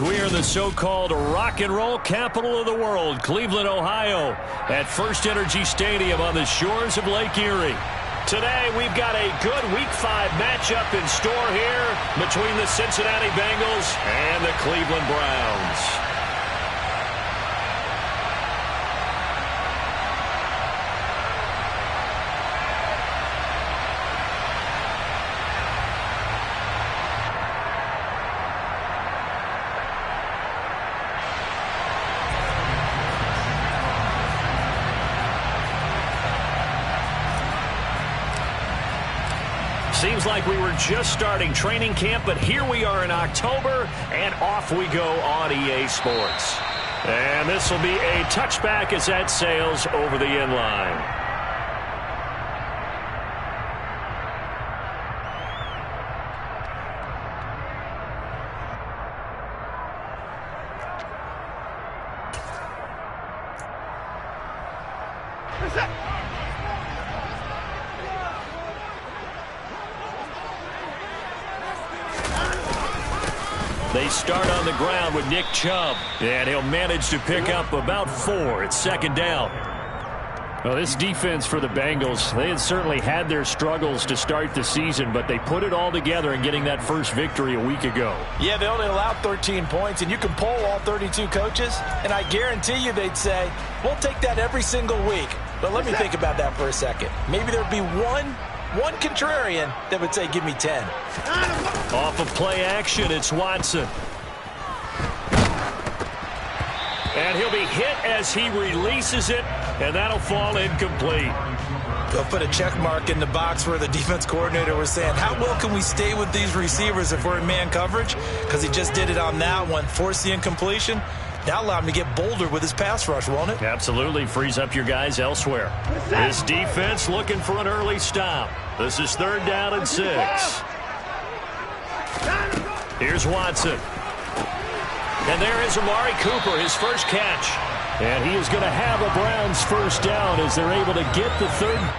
We are in the so-called rock and roll capital of the world, Cleveland, Ohio, at First Energy Stadium on the shores of Lake Erie. Today, we've got a good Week 5 matchup in store here between the Cincinnati Bengals and the Cleveland Browns. Seems like we were just starting training camp, but here we are in October, and off we go on EA Sports. And this will be a touchback as that sails over the end line. They start on the ground with Nick Chubb, and he'll manage to pick up about 4. It's second down. Well, this defense for the Bengals, they had certainly had their struggles to start the season, but they put it all together in getting that first victory a week ago. Yeah, they only allowed 13 points, and you can poll all 32 coaches, and I guarantee you they'd say, we'll take that every single week. But let me think about that for a second. Maybe there'd be one contrarian that would say, give me 10. Off of play action, it's Watson. And he'll be hit as he releases it, and that'll fall incomplete. They'll put a check mark in the box where the defense coordinator was saying, how well can we stay with these receivers if we're in man coverage? Because he just did it on that one, forced the incompletion. Now allow him to get bolder with his pass rush, won't it? Absolutely. Frees up your guys elsewhere. This defense looking for an early stop. This is third down and 6. Here's Watson. And there is Amari Cooper, his first catch. And he is going to have a Browns first down as they're able to get the third.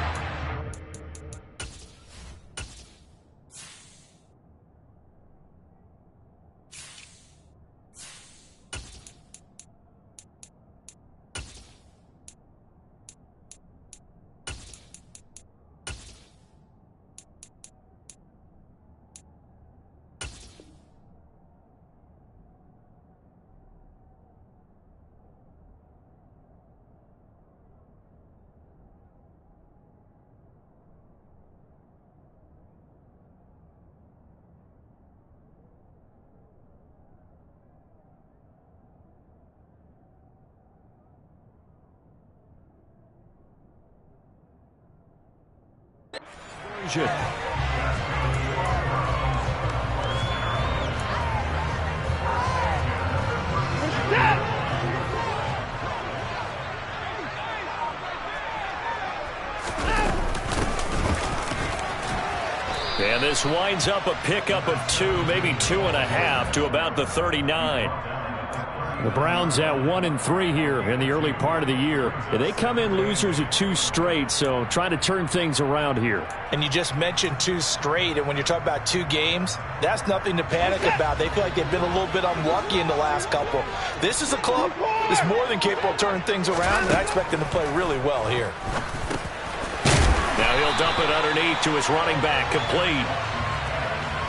And this winds up a pickup of 2, maybe 2.5 to about the 39. The Browns at 1-3 here in the early part of the year. They come in losers of 2 straight, so trying to turn things around here. And you just mentioned 2 straight, and when you're talking about 2 games, that's nothing to panic about. They feel like they've been a little bit unlucky in the last couple. This is a club that's more than capable of turning things around, and I expect them to play really well here. Now he'll dump it underneath to his running back, complete.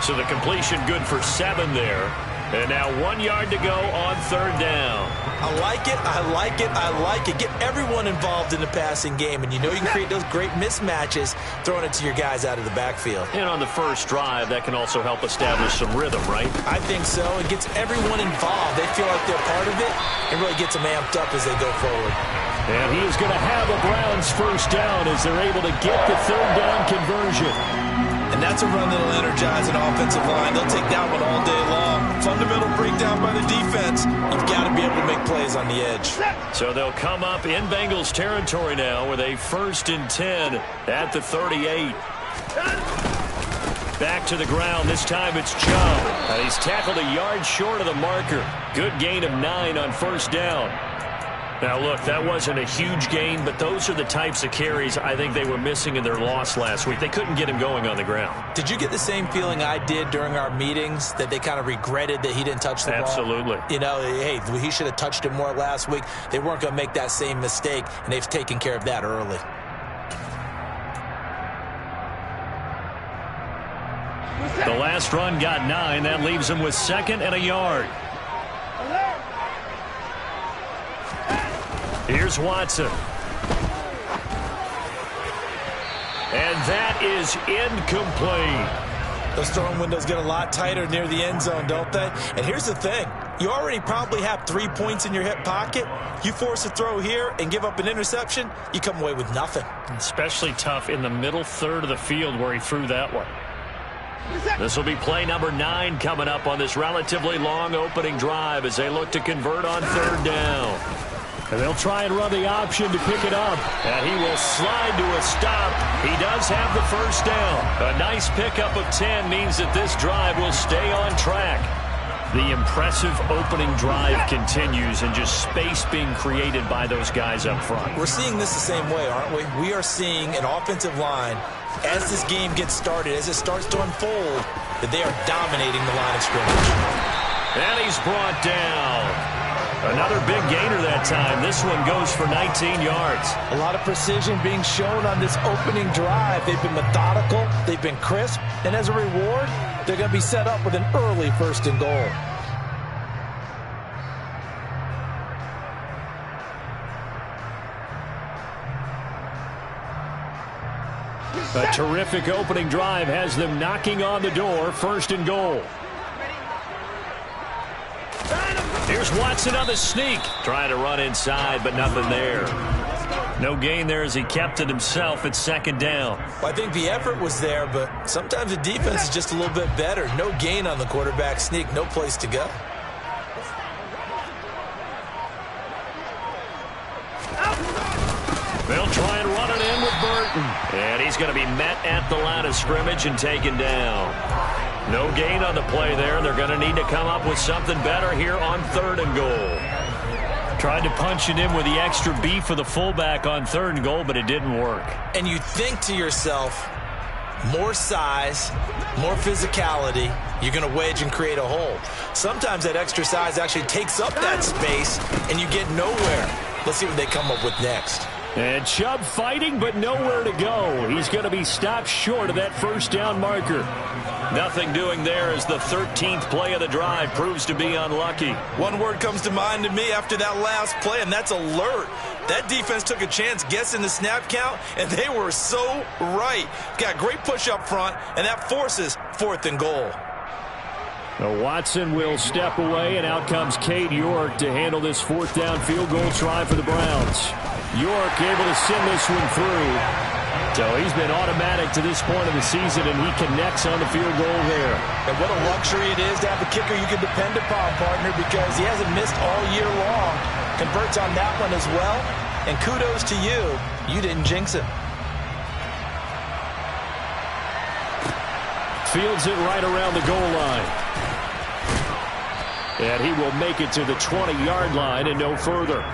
So the completion good for 7 there. And now 1 yard to go on third down. I like it, I like it, I like it. Get everyone involved in the passing game, and you know you can create those great mismatches throwing it to your guys out of the backfield. And on the first drive, that can also help establish some rhythm, right? I think so. It gets everyone involved. They feel like they're part of it, and really gets them amped up as they go forward. And he is going to have a Browns first down as they're able to get the third down conversion. And that's a run that'll energize an offensive line. They'll take that one all day long. Fundamental breakdown by the defense. You've got to be able to make plays on the edge. So they'll come up in Bengals territory now with a 1st and 10 at the 38. Back to the ground. This time it's Chubb. He's tackled a yard short of the marker. Good gain of 9 on first down. Now, look, that wasn't a huge gain, but those are the types of carries I think they were missing in their loss last week. They couldn't get him going on the ground. Did you get the same feeling I did during our meetings, that they kind of regretted that he didn't touch the ball? Absolutely. You know, hey, he should have touched it more last week. They weren't going to make that same mistake, and they've taken care of that early. The last run got 9. That leaves him with 2nd and a yard. Here's Watson. And that is incomplete. Those throwing windows get a lot tighter near the end zone, don't they? And here's the thing. You already probably have 3 points in your hip pocket. You force a throw here and give up an interception, you come away with nothing. Especially tough in the middle third of the field where he threw that one. This will be play number 9 coming up on this relatively long opening drive as they look to convert on 3rd down. And they'll try and run the option to pick it up. And he will slide to a stop. He does have the 1st down. A nice pickup of 10 means that this drive will stay on track. The impressive opening drive continues, and just space being created by those guys up front. We're seeing this the same way, aren't we? We are seeing an offensive line, as this game gets started, as it starts to unfold, that they are dominating the line of scrimmage. And he's brought down. Another big gainer that time. This one goes for 19 yards. A lot of precision being shown on this opening drive. They've been methodical. They've been crisp. And as a reward, they're going to be set up with an early 1st and goal. A terrific opening drive has them knocking on the door. 1st and goal. Here's Watson on the sneak. Trying to run inside, but nothing there. No gain there as he kept it himself at 2nd down. Well, I think the effort was there, but sometimes the defense is just a little bit better. No gain on the quarterback sneak. No place to go. They'll try and run it in with Burton. And he's going to be met at the line of scrimmage and taken down. No gain on the play there. They're going to need to come up with something better here on 3rd and goal. Tried to punch it in with the extra beef for the fullback on 3rd and goal, but it didn't work. And you think to yourself, more size, more physicality, you're going to wedge and create a hole. Sometimes that extra size actually takes up that space, and you get nowhere. Let's see what they come up with next. And Chubb fighting, but nowhere to go. He's going to be stopped short of that 1st down marker. Nothing doing there as the 13th play of the drive proves to be unlucky. One word comes to mind to me after that last play, and that's alert. That defense took a chance guessing the snap count, and they were so right. Got great push up front, and that forces 4th and goal. Now Watson will step away, and out comes Cade York to handle this 4th down field goal try for the Browns. York able to send this one through. So he's been automatic to this point of the season, and he connects on the field goal there. And what a luxury it is to have a kicker you can depend upon, partner, because he hasn't missed all year long. Converts on that one as well. And kudos to you. You didn't jinx him. Fields it right around the goal line. And he will make it to the 20-yard line and no further.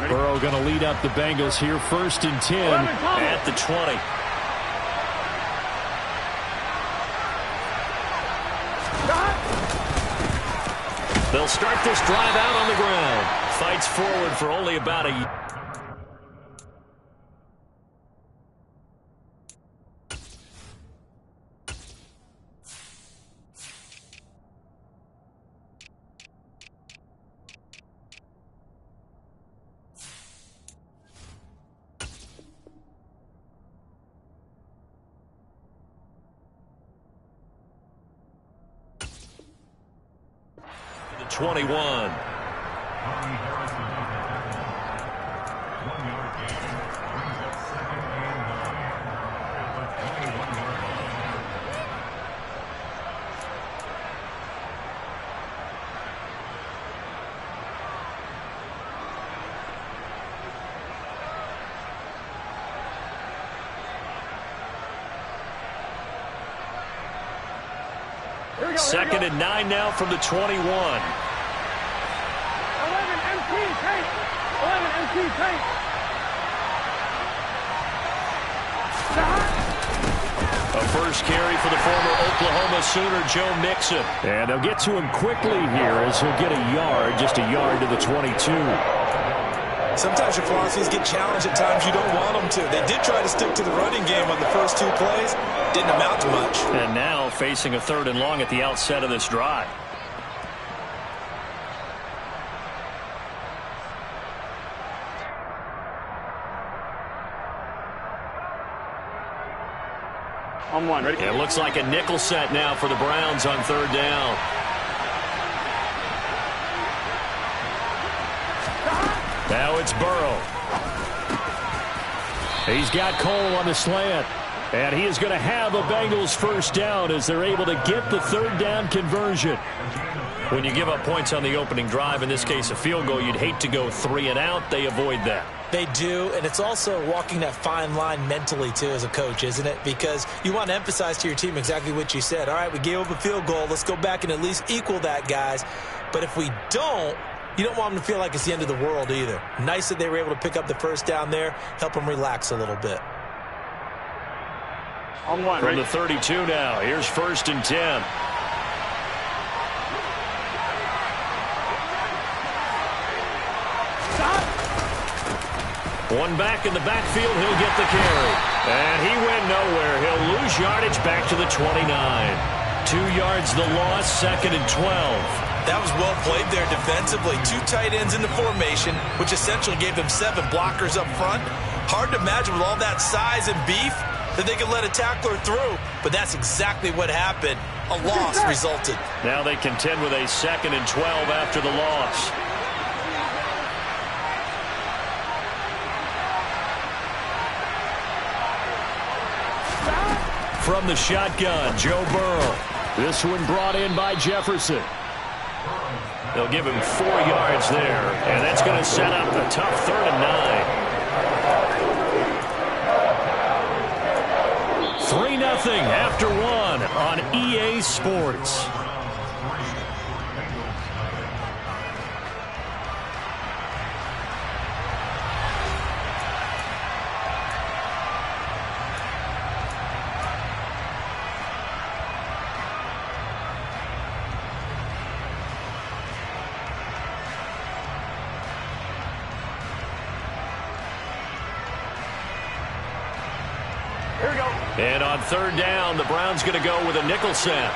Burrow going to lead up the Bengals here, 1st and 10 at the 20. They'll start this drive out on the ground. Fights forward for only about a... the 21. Second and 9 now from the 21. 11 MT paint. 11 MT paint. A first carry for the former Oklahoma Sooner, Joe Mixon. And they'll get to him quickly here as he'll get a yard, just a yard to the 22. Sometimes your philosophies get challenged at times you don't want them to. They did try to stick to the running game on the first 2 plays. Didn't amount to much. And now facing a 3rd and long at the outset of this drive. On one. Ready? It looks like a nickel set now for the Browns on 3rd down. Now it's Burrow. He's got Cole on the slant. And he is going to have a Bengals first down as they're able to get the 3rd down conversion. When you give up points on the opening drive, in this case a field goal, you'd hate to go 3 and out. They avoid that. They do, and it's also walking that fine line mentally, too, as a coach, isn't it? Because you want to emphasize to your team exactly what you said. All right, we gave up a field goal. Let's go back and at least equal that, guys. But if we don't, you don't want them to feel like it's the end of the world either. Nice that they were able to pick up the first down there, help them relax a little bit. On one. From the 32 now, here's 1st and 10. One back in the backfield, he'll get the carry. And he went nowhere. He'll lose yardage back to the 29. 2 yards the loss, 2nd and 12. That was well played there defensively. 2 tight ends in the formation, which essentially gave them 7 blockers up front. Hard to imagine with all that size and beef that they could let a tackler through. But that's exactly what happened. A loss resulted. Now they contend with a 2nd and 12 after the loss. From the shotgun, Joe Burrow. This one brought in by Jefferson. They'll give him 4 yards there, and that's going to set up a tough 3rd and 9. 3-0 after 1 on EA Sports. And on 3rd down, the Browns going to go with a nickel set.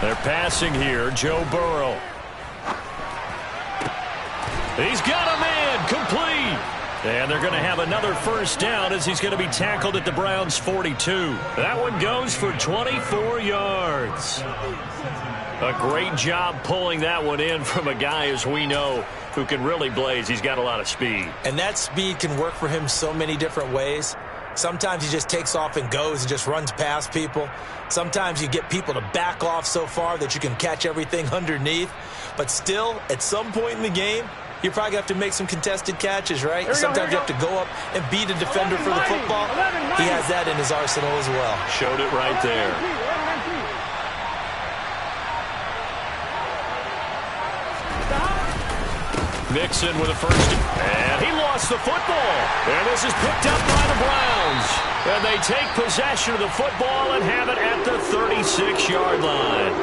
They're passing here, Joe Burrow. He's got a man, complete. And they're going to have another first down as he's going to be tackled at the Browns' 42. That one goes for 24 yards. A great job pulling that one in from a guy, as we know, who can really blaze. He's got a lot of speed. And that speed can work for him so many different ways. Sometimes he just takes off and goes and just runs past people. Sometimes you get people to back off so far that you can catch everything underneath. But still, at some point in the game, you're probably going to have to make some contested catches, right? Sometimes you have to go up and beat a defender for the football. He has that in his arsenal as well. Showed it right there. Mixon with a first, and he lost the football. And this is picked up by the Browns. And they take possession of the football and have it at the 36-yard line.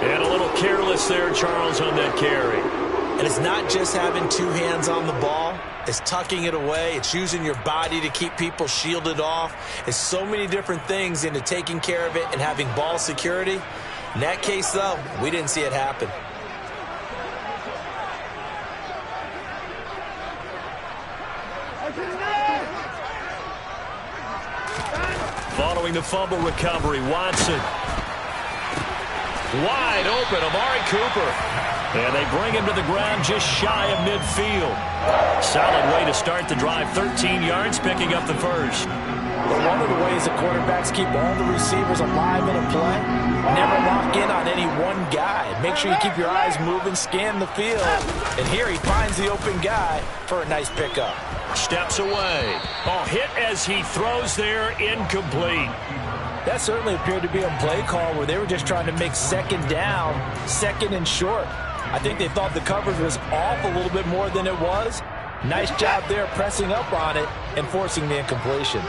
And a little careless there, Charles, on that carry. And it's not just having 2 hands on the ball. It's tucking it away. It's using your body to keep people shielded off. It's so many different things into taking care of it and having ball security. In that case, though, we didn't see it happen. Following the fumble recovery, Watson. Wide open, Amari Cooper. And they bring him to the ground just shy of midfield. Solid way to start the drive. 13 yards, picking up the first. But one of the ways the quarterbacks keep all the receivers alive in a play, never lock in on any one guy. Make sure you keep your eyes moving, scan the field. And here he finds the open guy for a nice pickup. Steps away. Oh, hit as he throws there, incomplete. That certainly appeared to be a play call where they were just trying to make second down, second and short. I think they thought the coverage was off a little bit more than it was. Nice job there pressing up on it and forcing the incompletion.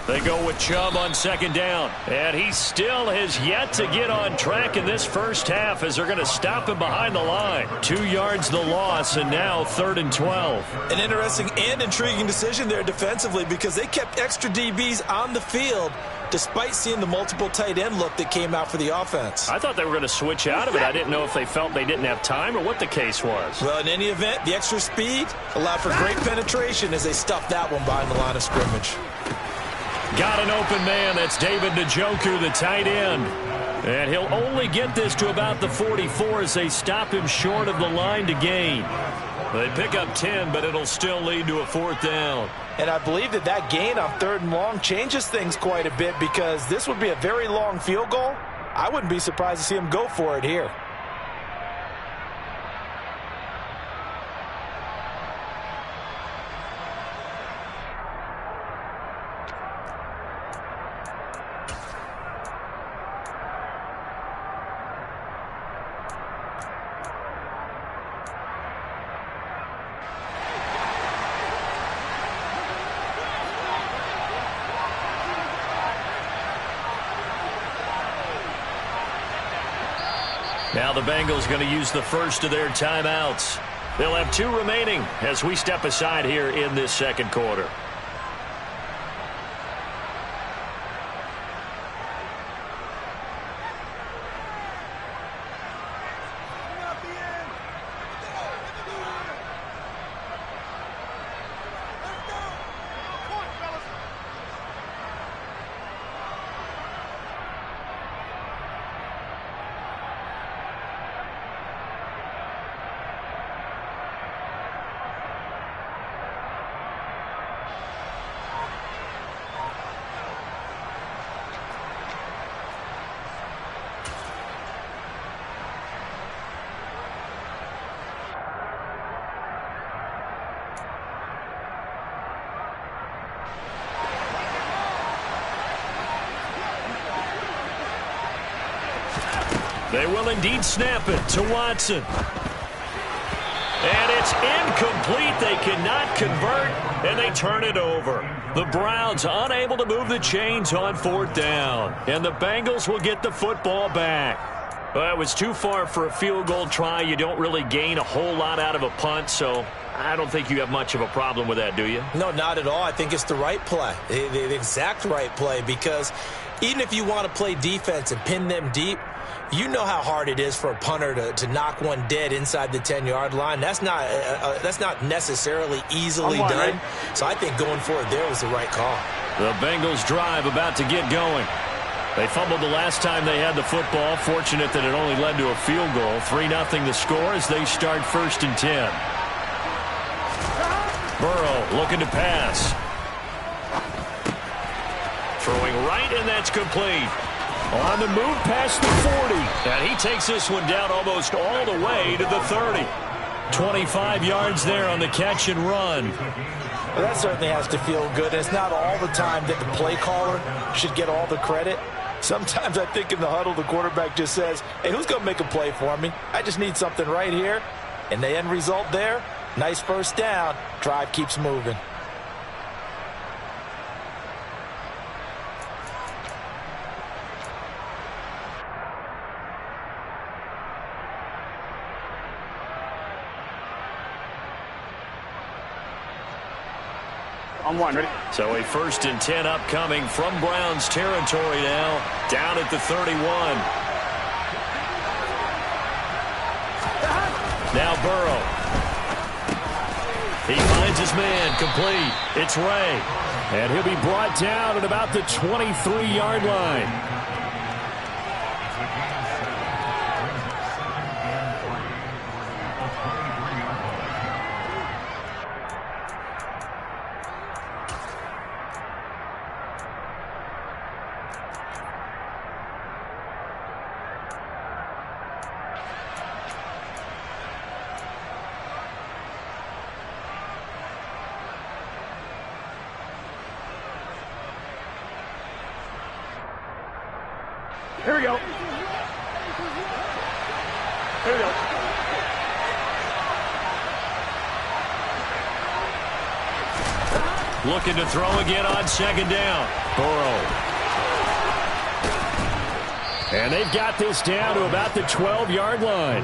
They go with Chubb on second down. And he still has yet to get on track in this first half as they're going to stop him behind the line. 2 yards the loss, and now 3rd and 12. An interesting and intriguing decision there defensively because they kept extra DBs on the field despite seeing the multiple tight end look that came out for the offense. I thought they were going to switch out of it. I didn't know if they felt they didn't have time or what the case was. Well, in any event, the extra speed allowed for great penetration as they stuffed that one behind the line of scrimmage. Got an open man. That's David Njoku, the tight end. And he'll only get this to about the 44 as they stop him short of the line to gain. They pick up 10, but it'll still lead to a 4th down. And I believe that gain on 3rd and long changes things quite a bit because this would be a very long field goal. I wouldn't be surprised to see him go for it here. Now the Bengals going to use the first of their timeouts. They'll have 2 remaining as we step aside here in this second quarter. They will indeed snap it to Watson. And it's incomplete. They cannot convert, and they turn it over. The Browns unable to move the chains on 4th down. And the Bengals will get the football back. Well, it was too far for a field goal try. You don't really gain a whole lot out of a punt, so I don't think you have much of a problem with that, do you? No, not at all. I think it's the right play, the exact right play, because even if you want to play defense and pin them deep, you know how hard it is for a punter to knock one dead inside the 10-yard line. That's not necessarily easily done. So I think going for it there was the right call. The Bengals drive about to get going. They fumbled the last time they had the football. Fortunate that it only led to a field goal. 3-0 the score as they start 1st and 10. Burrow looking to pass. Throwing right, and that's complete. On the move past the 40. And he takes this one down almost all the way to the 30. 25 yards there on the catch and run. Well, that certainly has to feel good. It's not all the time that the play caller should get all the credit. Sometimes I think in the huddle, the quarterback just says, hey, who's going to make a play for me? I just need something right here. And the end result there, nice 1st down. Drive keeps moving. On 1, ready? So a 1st and 10 upcoming from Browns territory now, down at the 31. Now Burrow. He finds his man, complete. It's Ray. And he'll be brought down at about the 23-yard line. Here we go. Here we go. Looking to throw again on second down. Burrow. And they've got this down to about the 12-yard line.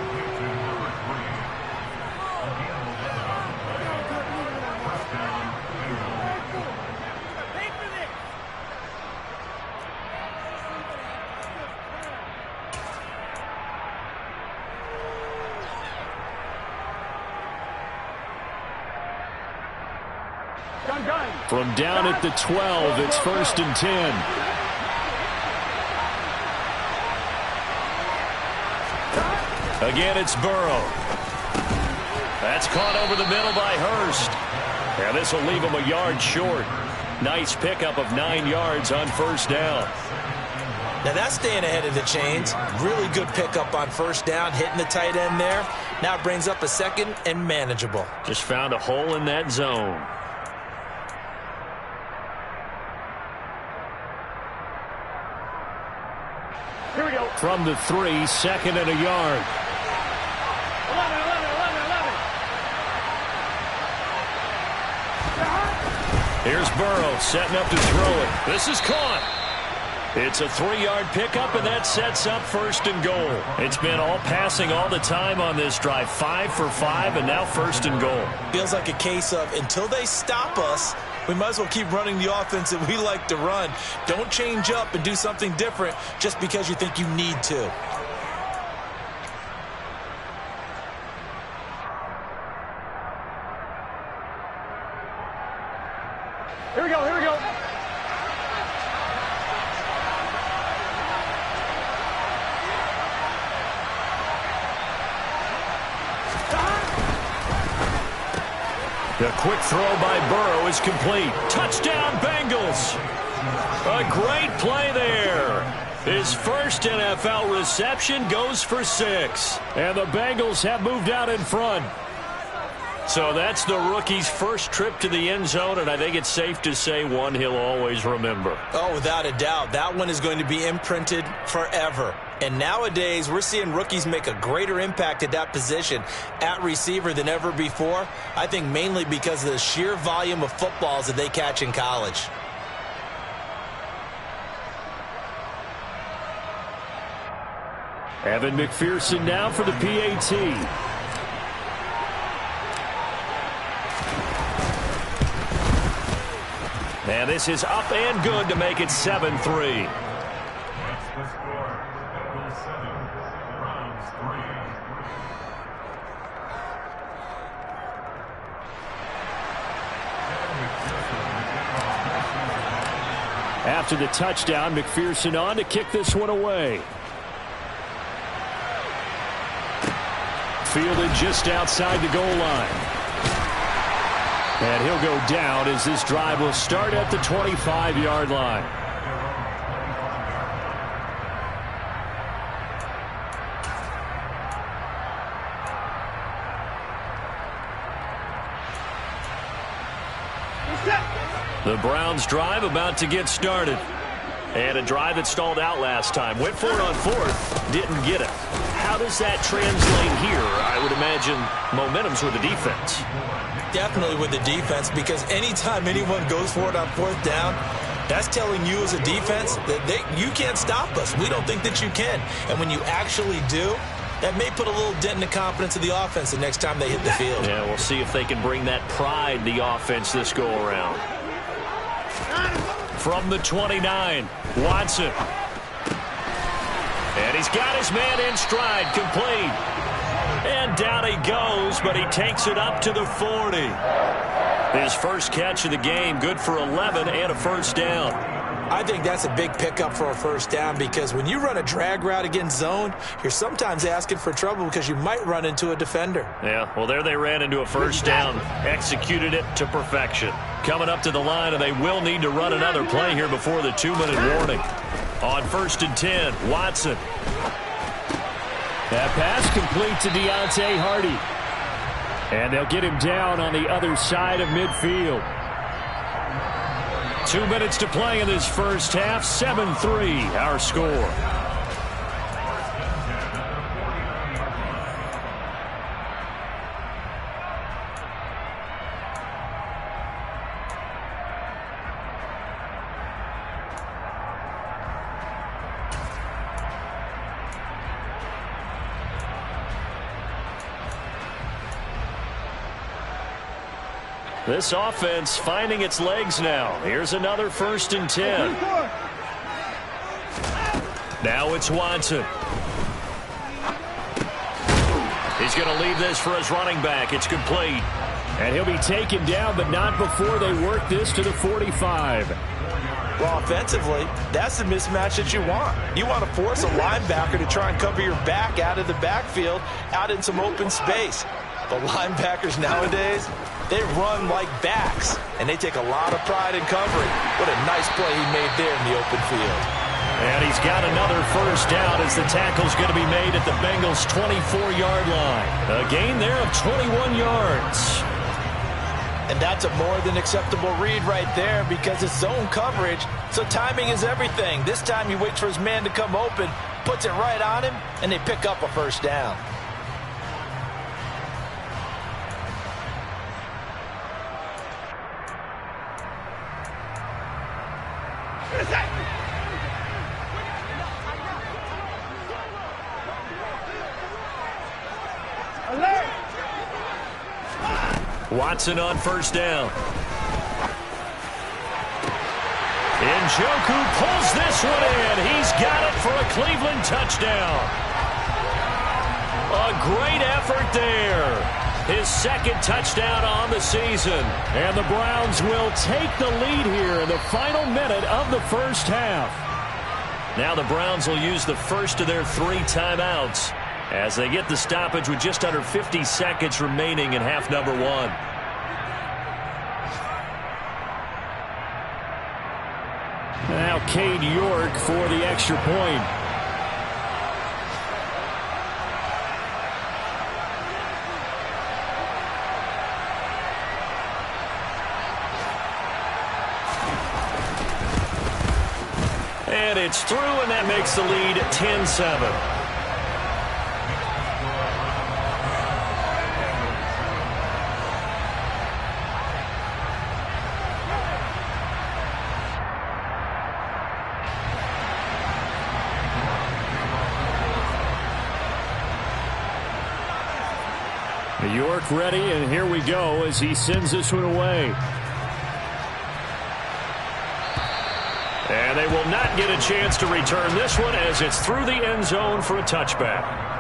From down at the 12, it's 1st and 10. Again, it's Burrow. That's caught over the middle by Hurst. And this will leave him a yard short. Nice pickup of 9 yards on first down. Now that's staying ahead of the chains. Really good pickup on first down, hitting the tight end there. Now it brings up a second and manageable. Just found a hole in that zone. Here we go. From the 3, 2nd and a yard. 11. Here's Burrow setting up to throw it. This is caught. It's a 3-yard pickup, and that sets up 1st and goal. It's been all passing all the time on this drive. 5 for 5, and now 1st and goal. Feels like a case of until they stop us, we might as well keep running the offense that we like to run. Don't change up and do something different just because you think you need to. Here we go. Here we go. The quick throw by Burrow is complete. Touchdown, Bengals. A great play there. His first NFL reception goes for 6. And the Bengals have moved out in front. So that's the rookie's first trip to the end zone, and I think it's safe to say one he'll always remember. Oh, without a doubt. That one is going to be imprinted forever. And nowadays, we're seeing rookies make a greater impact at that position at receiver than ever before. I think mainly because of the sheer volume of footballs that they catch in college. Evan McPherson now for the PAT. And this is up and good to make it 7-3. After the touchdown, McPherson on to kick this one away. Fielded just outside the goal line. And he'll go down as this drive will start at the 25-yard line. The Browns drive about to get started. And a drive that stalled out last time. Went for it on 4th, didn't get it. How does that translate here? I would imagine momentum's with the defense. Definitely with the defense, because anytime anyone goes for it on 4th down, that's telling you as a defense that you can't stop us. We don't think that you can. And when you actually do, that may put a little dent in the confidence of the offense the next time they hit the field. Yeah, we'll see if they can bring that pride in the offense this go-around. From the 29, Watson. And he's got his man in stride, complete. And down he goes, but he takes it up to the 40. His first catch of the game, good for 11 and a first down. I think that's a big pickup for a first down, because when you run a drag route against zone, you're sometimes asking for trouble because you might run into a defender. Yeah, well, there they ran into a first down, executed it to perfection. Coming up to the line, and they will need to run another play here before the 2-minute warning. On 1st and 10, Watson. That pass complete to Deontay Hardy. And they'll get him down on the other side of midfield. 2 minutes to play in this first half. 7-3 our score. This offense finding its legs now. Here's another 1st and 10. Now it's Watson. He's going to leave this for his running back. It's complete. And he'll be taken down, but not before they work this to the 45. Well, offensively, that's the mismatch that you want. You want to force a linebacker to try and cover your back out of the backfield, out in some open space. The linebackers nowadays, they run like backs, and they take a lot of pride in covering. What a nice play he made there in the open field. And he's got another 1st down as the tackle's going to be made at the Bengals' 24-yard line. A gain there of 21 yards. And that's a more than acceptable read right there because it's zone coverage, so timing is everything. This time he waits for his man to come open, puts it right on him, and they pick up a 1st down. Watson on 1st down. Njoku pulls this one in. He's got it for a Cleveland touchdown. A great effort there. His 2nd touchdown on the season. And the Browns will take the lead here in the final minute of the 1st half. Now the Browns will use the 1st of their 3 timeouts as they get the stoppage with just under 50 seconds remaining in half number 1. Now Cade York for the extra point. And it's through, and that makes the lead 10-7. York ready, and here we go as he sends this one away. And they will not get a chance to return this one as it's through the end zone for a touchback.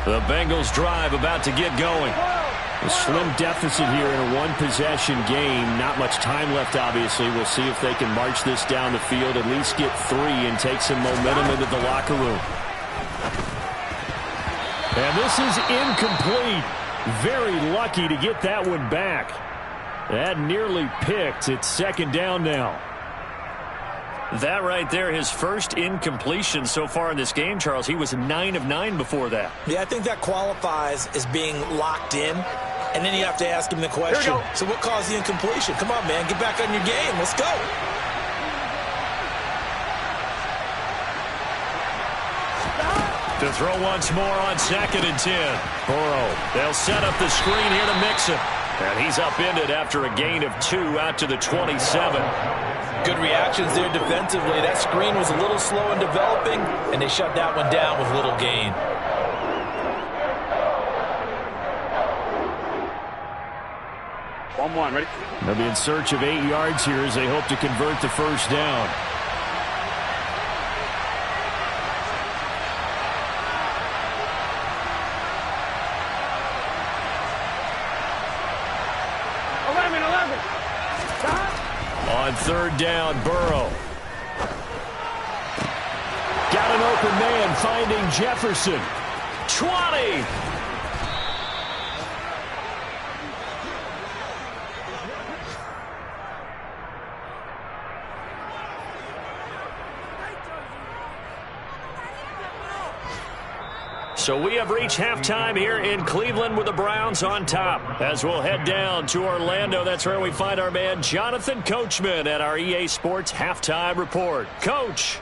The Bengals drive about to get going. A slim deficit here in a one-possession game. Not much time left, obviously. We'll see if they can march this down the field, at least get 3 and take some momentum into the locker room. And this is incomplete. Very lucky to get that one back. That nearly picked. It's 2nd down now. That right there, his first incompletion so far in this game, Charles. He was 9 of 9 before that. Yeah, I think that qualifies as being locked in. And then you have to ask him the question, so what caused the incompletion? Come on, man, get back on your game. Let's go. To throw once more on 2nd and 10. Burrow, they'll set up the screen here to mix him. And he's upended after a gain of 2 out to the 27. Good reactions there defensively. That screen was a little slow in developing, and they shut that one down with little gain. One, ready? They'll be in search of 8 yards here as they hope to convert the 1st down. On 3rd down, Burrow. Got an open man, finding Jefferson. 20. So we have reached halftime here in Cleveland with the Browns on top. As we'll head down to Orlando, that's where we find our man Jonathan Coachman at our EA Sports Halftime Report. Coach.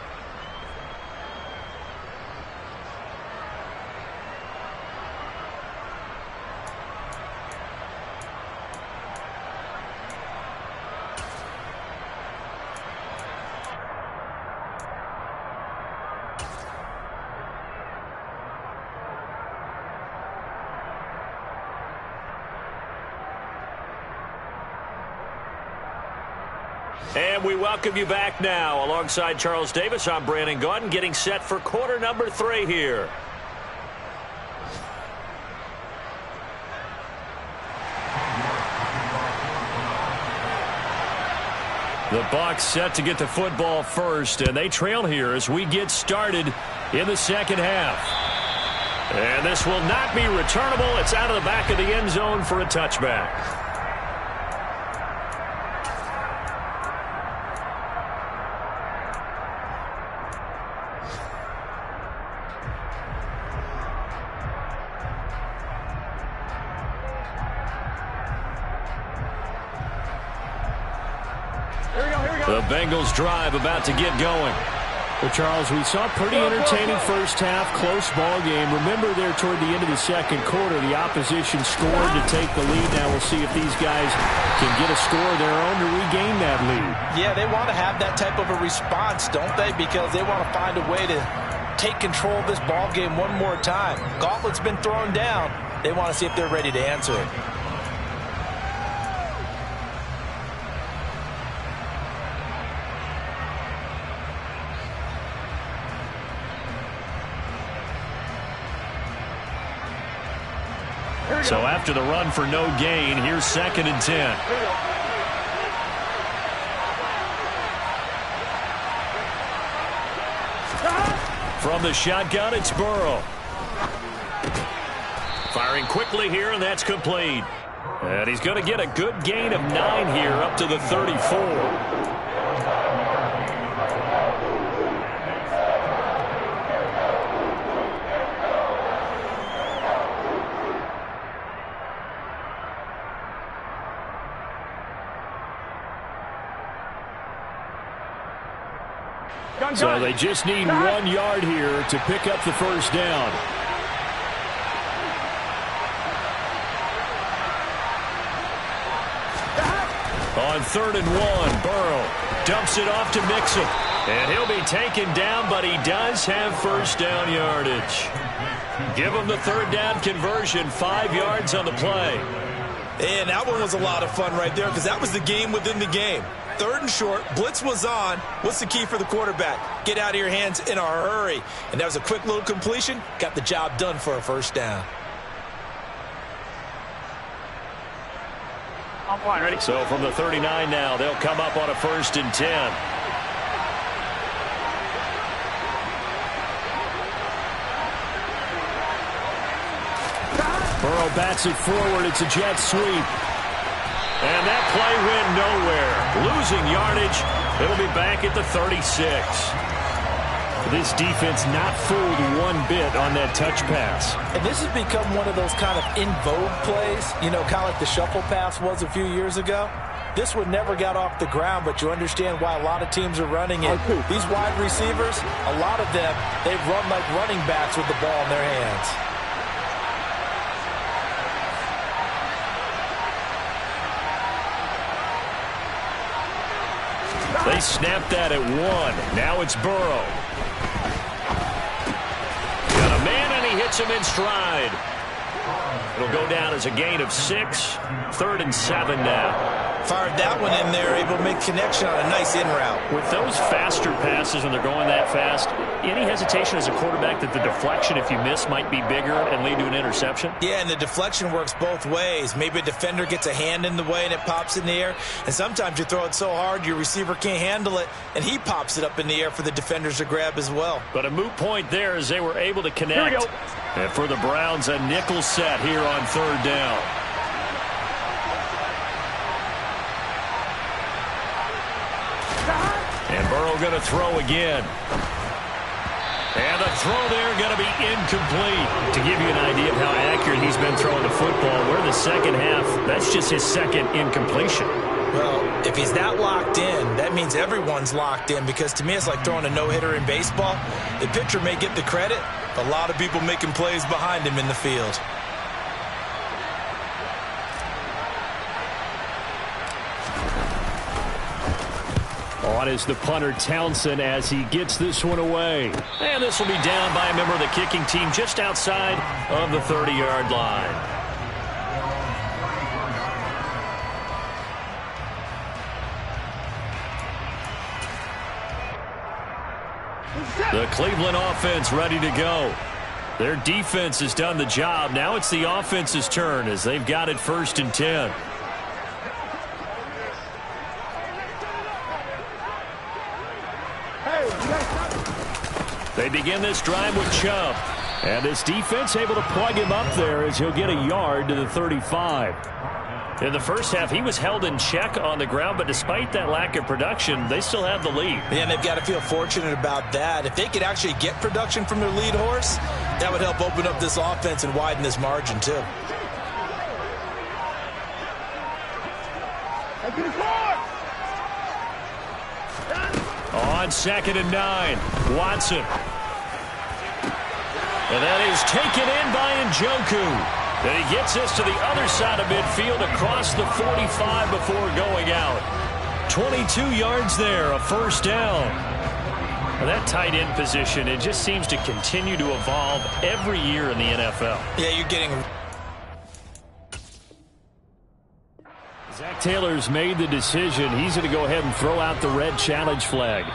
And we welcome you back now. Alongside Charles Davis, I'm Brandon Gaudin, getting set for quarter number 3 here. The Bucs set to get the football first, and they trail here as we get started in the second half. And this will not be returnable. It's out of the back of the end zone for a touchback. The Bengals drive about to get going. Well, Charles, we saw a pretty entertaining first half, close ball game. Remember there toward the end of the second quarter, the opposition scored to take the lead. Now we'll see if these guys can get a score of their own to regain that lead. Yeah, they want to have that type of a response, don't they? Because they want to find a way to take control of this ball game one more time. Gauntlet's been thrown down. They want to see if they're ready to answer it. So after the run for no gain, here's 2nd and 10. From the shotgun, it's Burrow. Firing quickly here, and that's complete. And he's going to get a good gain of 9 here up to the 34. So they just need 1 yard here to pick up the first down. On 3rd and 1, Burrow dumps it off to Mixon. And he'll be taken down, but he does have first down yardage. Give him the 3rd down conversion, 5 yards on the play. And that one was a lot of fun right there because that was the game within the game. 3rd and short, blitz was on. What's the key for the quarterback? Get out of your hands in a hurry. And that was a quick little completion. Got the job done for a first down. I'm fine, ready? So from the 39 now, they'll come up on a 1st and 10. Burrow bats it forward. It's a jet sweep. And that play went nowhere. Losing yardage. It'll be back at the 36. This defense not fooled one bit on that touch pass. And this has become one of those kind of in vogue plays, you know, kind of like the shuffle pass was a few years ago. This one never got off the ground, but you understand why a lot of teams are running it. These wide receivers, a lot of them, they've run like running backs with the ball in their hands. They snapped that at 1. Now it's Burrow. Got a man, and he hits him in stride. It'll go down as a gain of 6. 3rd and 7 now. Fired that one in there, able to make connection on a nice in route. With those faster passes when they're going that fast, any hesitation as a quarterback that the deflection, if you miss, might be bigger and lead to an interception? Yeah, and the deflection works both ways. Maybe a defender gets a hand in the way and it pops in the air. And sometimes you throw it so hard your receiver can't handle it, and he pops it up in the air for the defenders to grab as well. But a moot point there as they were able to connect. Here we go. And for the Browns, a nickel set here on 3rd down. And Burrow going to throw again. And the throw there going to be incomplete. To give you an idea of how accurate he's been throwing the football, we're in the second half. That's just his second incompletion. Well, if he's that locked in, that means everyone's locked in, because to me it's like throwing a no-hitter in baseball. The pitcher may get the credit, a lot of people making plays behind him in the field. On is the punter, Townsend, as he gets this one away. And this will be down by a member of the kicking team just outside of the 30-yard line. The Cleveland offense ready to go. Their defense has done the job. Now it's the offense's turn as they've got it 1st and 10. They begin this drive with Chubb. And this defense able to plug him up there as he'll get a yard to the 35. In the first half, he was held in check on the ground, but despite that lack of production, they still have the lead. And they've got to feel fortunate about that. If they could actually get production from their lead horse, that would help open up this offense and widen this margin too. On 2nd and 9, Watson. And that is taken in by Njoku. And he gets this to the other side of midfield across the 45 before going out. 22 yards there, a 1st down. And that tight end position, it just seems to continue to evolve every year in the NFL. Yeah, you're getting... Zach Taylor's made the decision. He's going to go ahead and throw out the red challenge flag.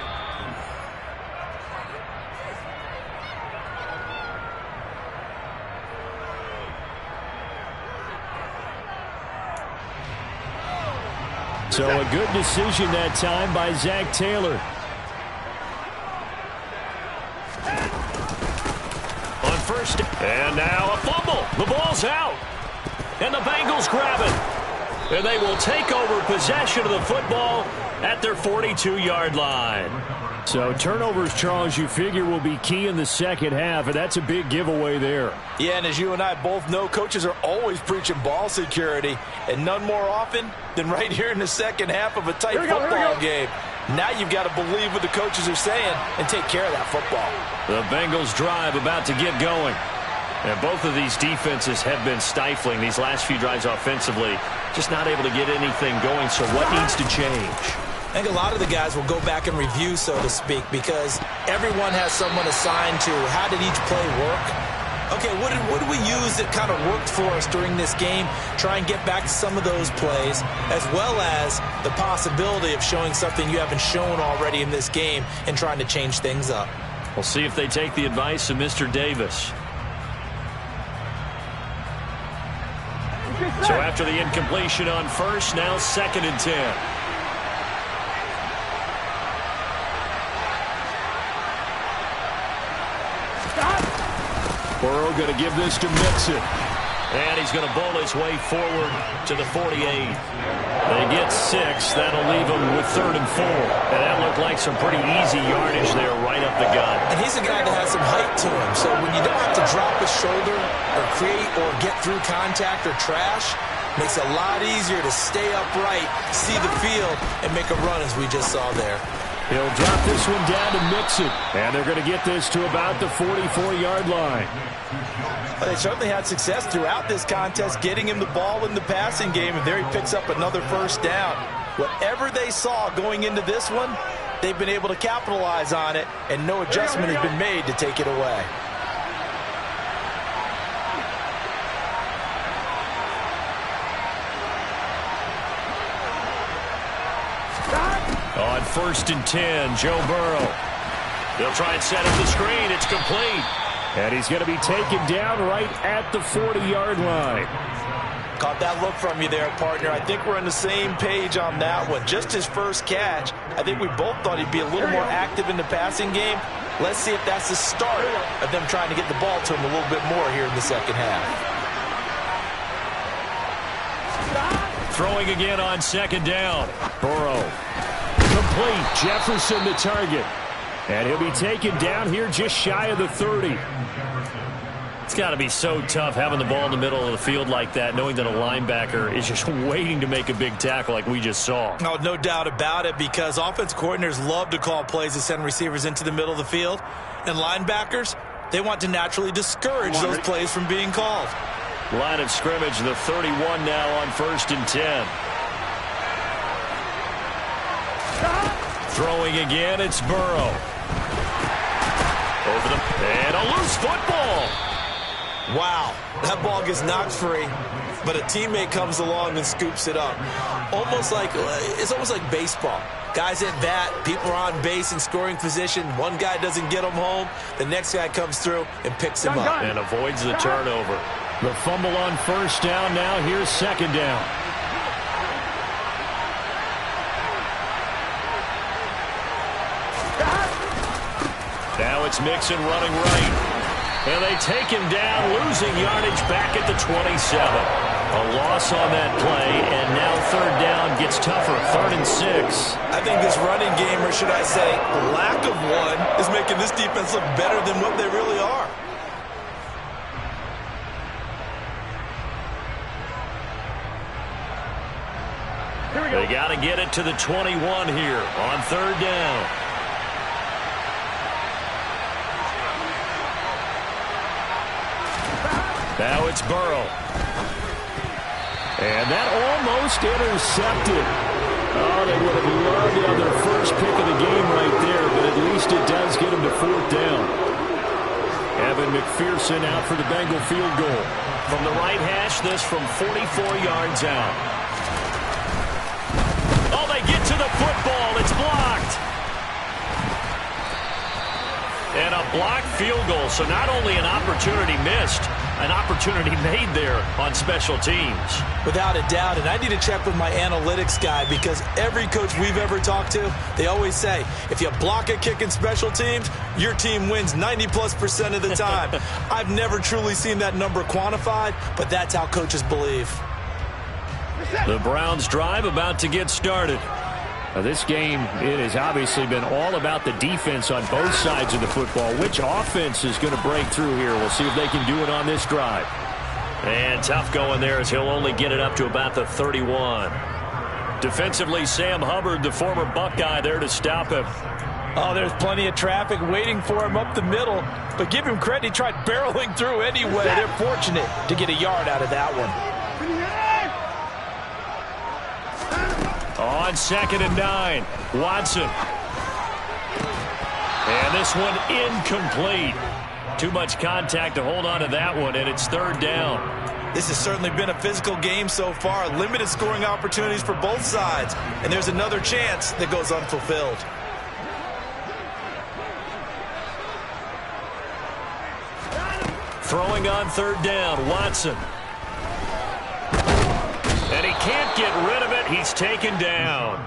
So a good decision that time by Zach Taylor. On 1st, and now a fumble. The ball's out. And the Bengals grab it. And they will take over possession of the football at their 42-yard line. So turnovers, Charles, you figure will be key in the second half, and that's a big giveaway there. Yeah, and as you and I both know, coaches are always preaching ball security, and none more often than right here in the second half of a tight football game. Now you've got to believe what the coaches are saying and take care of that football. The Bengals drive about to get going. And both of these defenses have been stifling these last few drives offensively. Just not able to get anything going, so what needs to change? I think a lot of the guys will go back and review, so to speak, because everyone has someone assigned to how did each play work. Okay, what did we use that kind of worked for us during this game? Try and get back to some of those plays, as well as the possibility of showing something you haven't shown already in this game and trying to change things up. We'll see if they take the advice of Mr. Davis. So after the incompletion on 1st, now 2nd and 10. Burrow going to give this to Mixon. And he's going to bowl his way forward to the 48. They get 6. That'll leave him with 3rd and 4. And that looked like some pretty easy yardage there right up the gut. And he's a guy that has some height to him. So when you don't have to drop his shoulder or create or get through contact or trash, makes it a lot easier to stay upright, see the field, and make a run as we just saw there. He'll drop this one down to Mixon. And they're going to get this to about the 44-yard line. Well, they certainly had success throughout this contest, getting him the ball in the passing game, and there he picks up another 1st down. Whatever they saw going into this one, they've been able to capitalize on it, and no adjustment has been made to take it away. On 1st and 10, Joe Burrow. They'll try and set up the screen. It's complete. And he's going to be taken down right at the 40-yard line. Caught that look from you there, partner. I think we're on the same page on that one. Just his first catch. I think we both thought he'd be a little more active in the passing game. Let's see if that's the start of them trying to get the ball to him a little bit more here in the second half. Throwing again on 2nd down. Burrow. Complete. Jefferson the target. And he'll be taken down here just shy of the 30. It's got to be so tough having the ball in the middle of the field like that, knowing that a linebacker is just waiting to make a big tackle like we just saw. Oh, no doubt about it, because offense coordinators love to call plays to send receivers into the middle of the field. And linebackers, they want to naturally discourage those plays from being called. Line of scrimmage, the 31 now on 1st and 10. Throwing again, it's Burrow. Over and a loose football. Wow, that ball gets knocked free, but a teammate comes along and scoops it up. It's almost like baseball. Guys at bat, people are on base in scoring position. One guy doesn't get him home. The next guy comes through and picks him up. And avoids the turnover. The fumble on 1st down. Now here's 2nd down. Now it's Mixon running right. And they take him down, losing yardage back at the 27. A loss on that play, and now 3rd down gets tougher, 3rd and 6. I think this running game, or should I say lack of one, is making this defense look better than what they really are. They got to get it to the 21 here on 3rd down. Now it's Burrow. And that almost intercepted. Oh, they would have loved to have their first pick of the game right there, but at least it does get them to 4th down. Evan McPherson out for the Bengal field goal. From the right hash, this from 44 yards out. Oh, they get to the football. It's blocked. And a blocked field goal, so not only an opportunity missed, an opportunity made there on special teams. Without a doubt, and I need to check with my analytics guy, because every coach we've ever talked to, they always say, if you block a kick in special teams, your team wins 90+% of the time. I've never truly seen that number quantified, but that's how coaches believe. The Browns drive about to get started. This game, it has obviously been all about the defense on both sides of the football. Which offense is going to break through here? We'll see if they can do it on this drive. And tough going there as he'll only get it up to about the 31. Defensively, Sam Hubbard, the former Buckeye, there to stop him. Oh, there's plenty of traffic waiting for him up the middle. But give him credit, he tried barreling through anyway. They're fortunate to get a yard out of that one. On 2nd and 9, Watson. And this one incomplete. Too much contact to hold on to that one, and it's 3rd down. This has certainly been a physical game so far. Limited scoring opportunities for both sides. And there's another chance that goes unfulfilled. Throwing on 3rd down, Watson. And he can't get rid of it. He's taken down.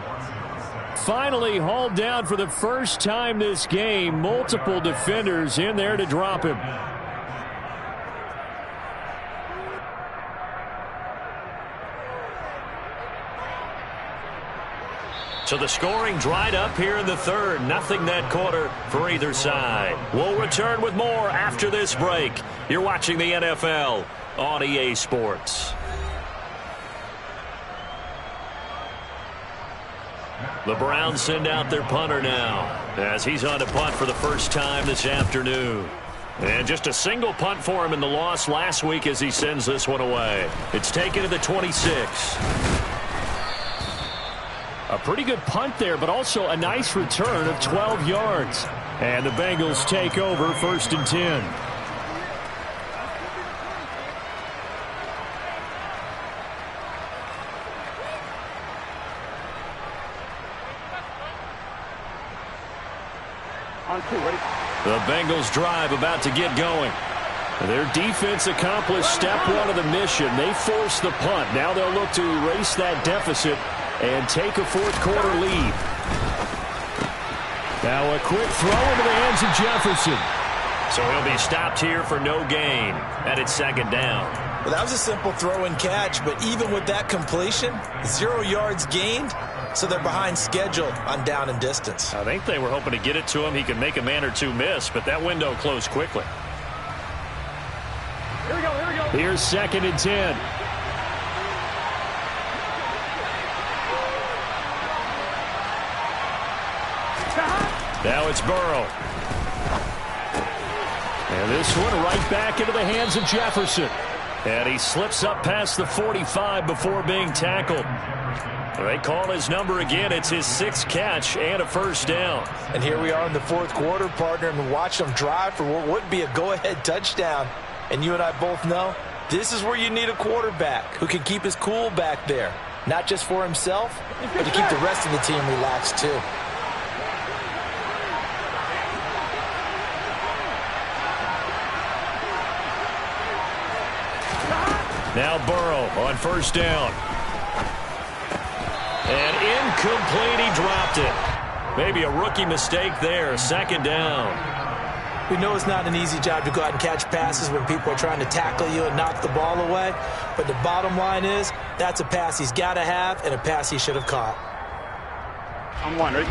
Finally hauled down for the first time this game. Multiple defenders in there to drop him. So the scoring dried up here in the 3rd. Nothing that quarter for either side. We'll return with more after this break. You're watching the NFL on EA Sports. The Browns send out their punter now as he's on to punt for the first time this afternoon. And just a single punt for him in the loss last week as he sends this one away. It's taken to the 26. A pretty good punt there, but also a nice return of 12 yards. And the Bengals take over 1st and 10. On 2, ready? The Bengals drive about to get going. Their defense accomplished step 1 of the mission. They forced the punt. Now they'll look to erase that deficit and take a 4th quarter lead. Now a quick throw into the hands of Jefferson. So he'll be stopped here for no gain. And it's 2nd down. Well, that was a simple throw and catch, but even with that completion, 0 yards gained, so they're behind schedule on down and distance. I think they were hoping to get it to him. He could make a man or two miss, but that window closed quickly. Here we go, here we go. Here's 2nd and 10. Now it's Burrow. And this one right back into the hands of Jefferson. And he slips up past the 45 before being tackled. They call his number again. It's his 6th catch and a first down. And here we are in the 4th quarter, partner, and watch them drive for what would be a go-ahead touchdown. And you and I both know this is where you need a quarterback who can keep his cool back there. Not just for himself, but to keep the rest of the team relaxed too. Now Burrow on first down. And incomplete, he dropped it. Maybe a rookie mistake there, 2nd down. We know it's not an easy job to go out and catch passes when people are trying to tackle you and knock the ball away. But the bottom line is, that's a pass he's got to have and a pass he should have caught. I'm one, ready?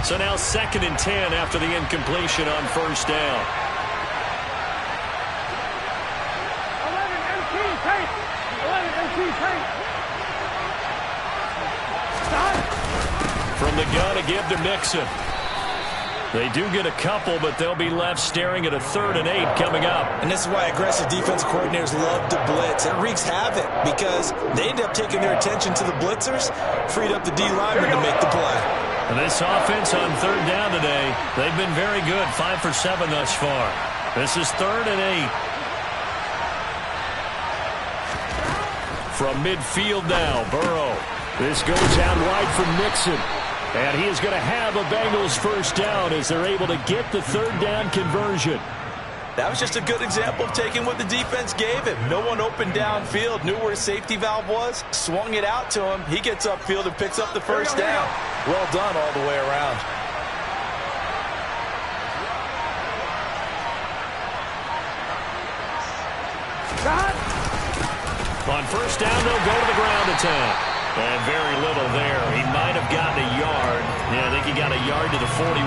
So now 2nd and 10 after the incompletion on first down. 11 MT tape. 11 MT tape. From the gun to give to Mixon. They do get a couple, but they'll be left staring at a 3rd and 8 coming up. And this is why aggressive defense coordinators love to blitz. It wreaks havoc because they end up taking their attention to the blitzers, freed up the D lineman to make the play. And this offense on 3rd down today, they've been very good, 5 for 7 thus far. This is 3rd and 8. From midfield now, Burrow. This goes out wide from Mixon. And he is going to have a Bengals first down as they're able to get the 3rd down conversion. That was just a good example of taking what the defense gave him. No one open downfield, knew where his safety valve was, swung it out to him. He gets upfield and picks up the first down. Well done all the way around. On first down, they'll go to the ground attack. And very little there. He might have gotten a yard. Yeah, I think he got a yard to the 41.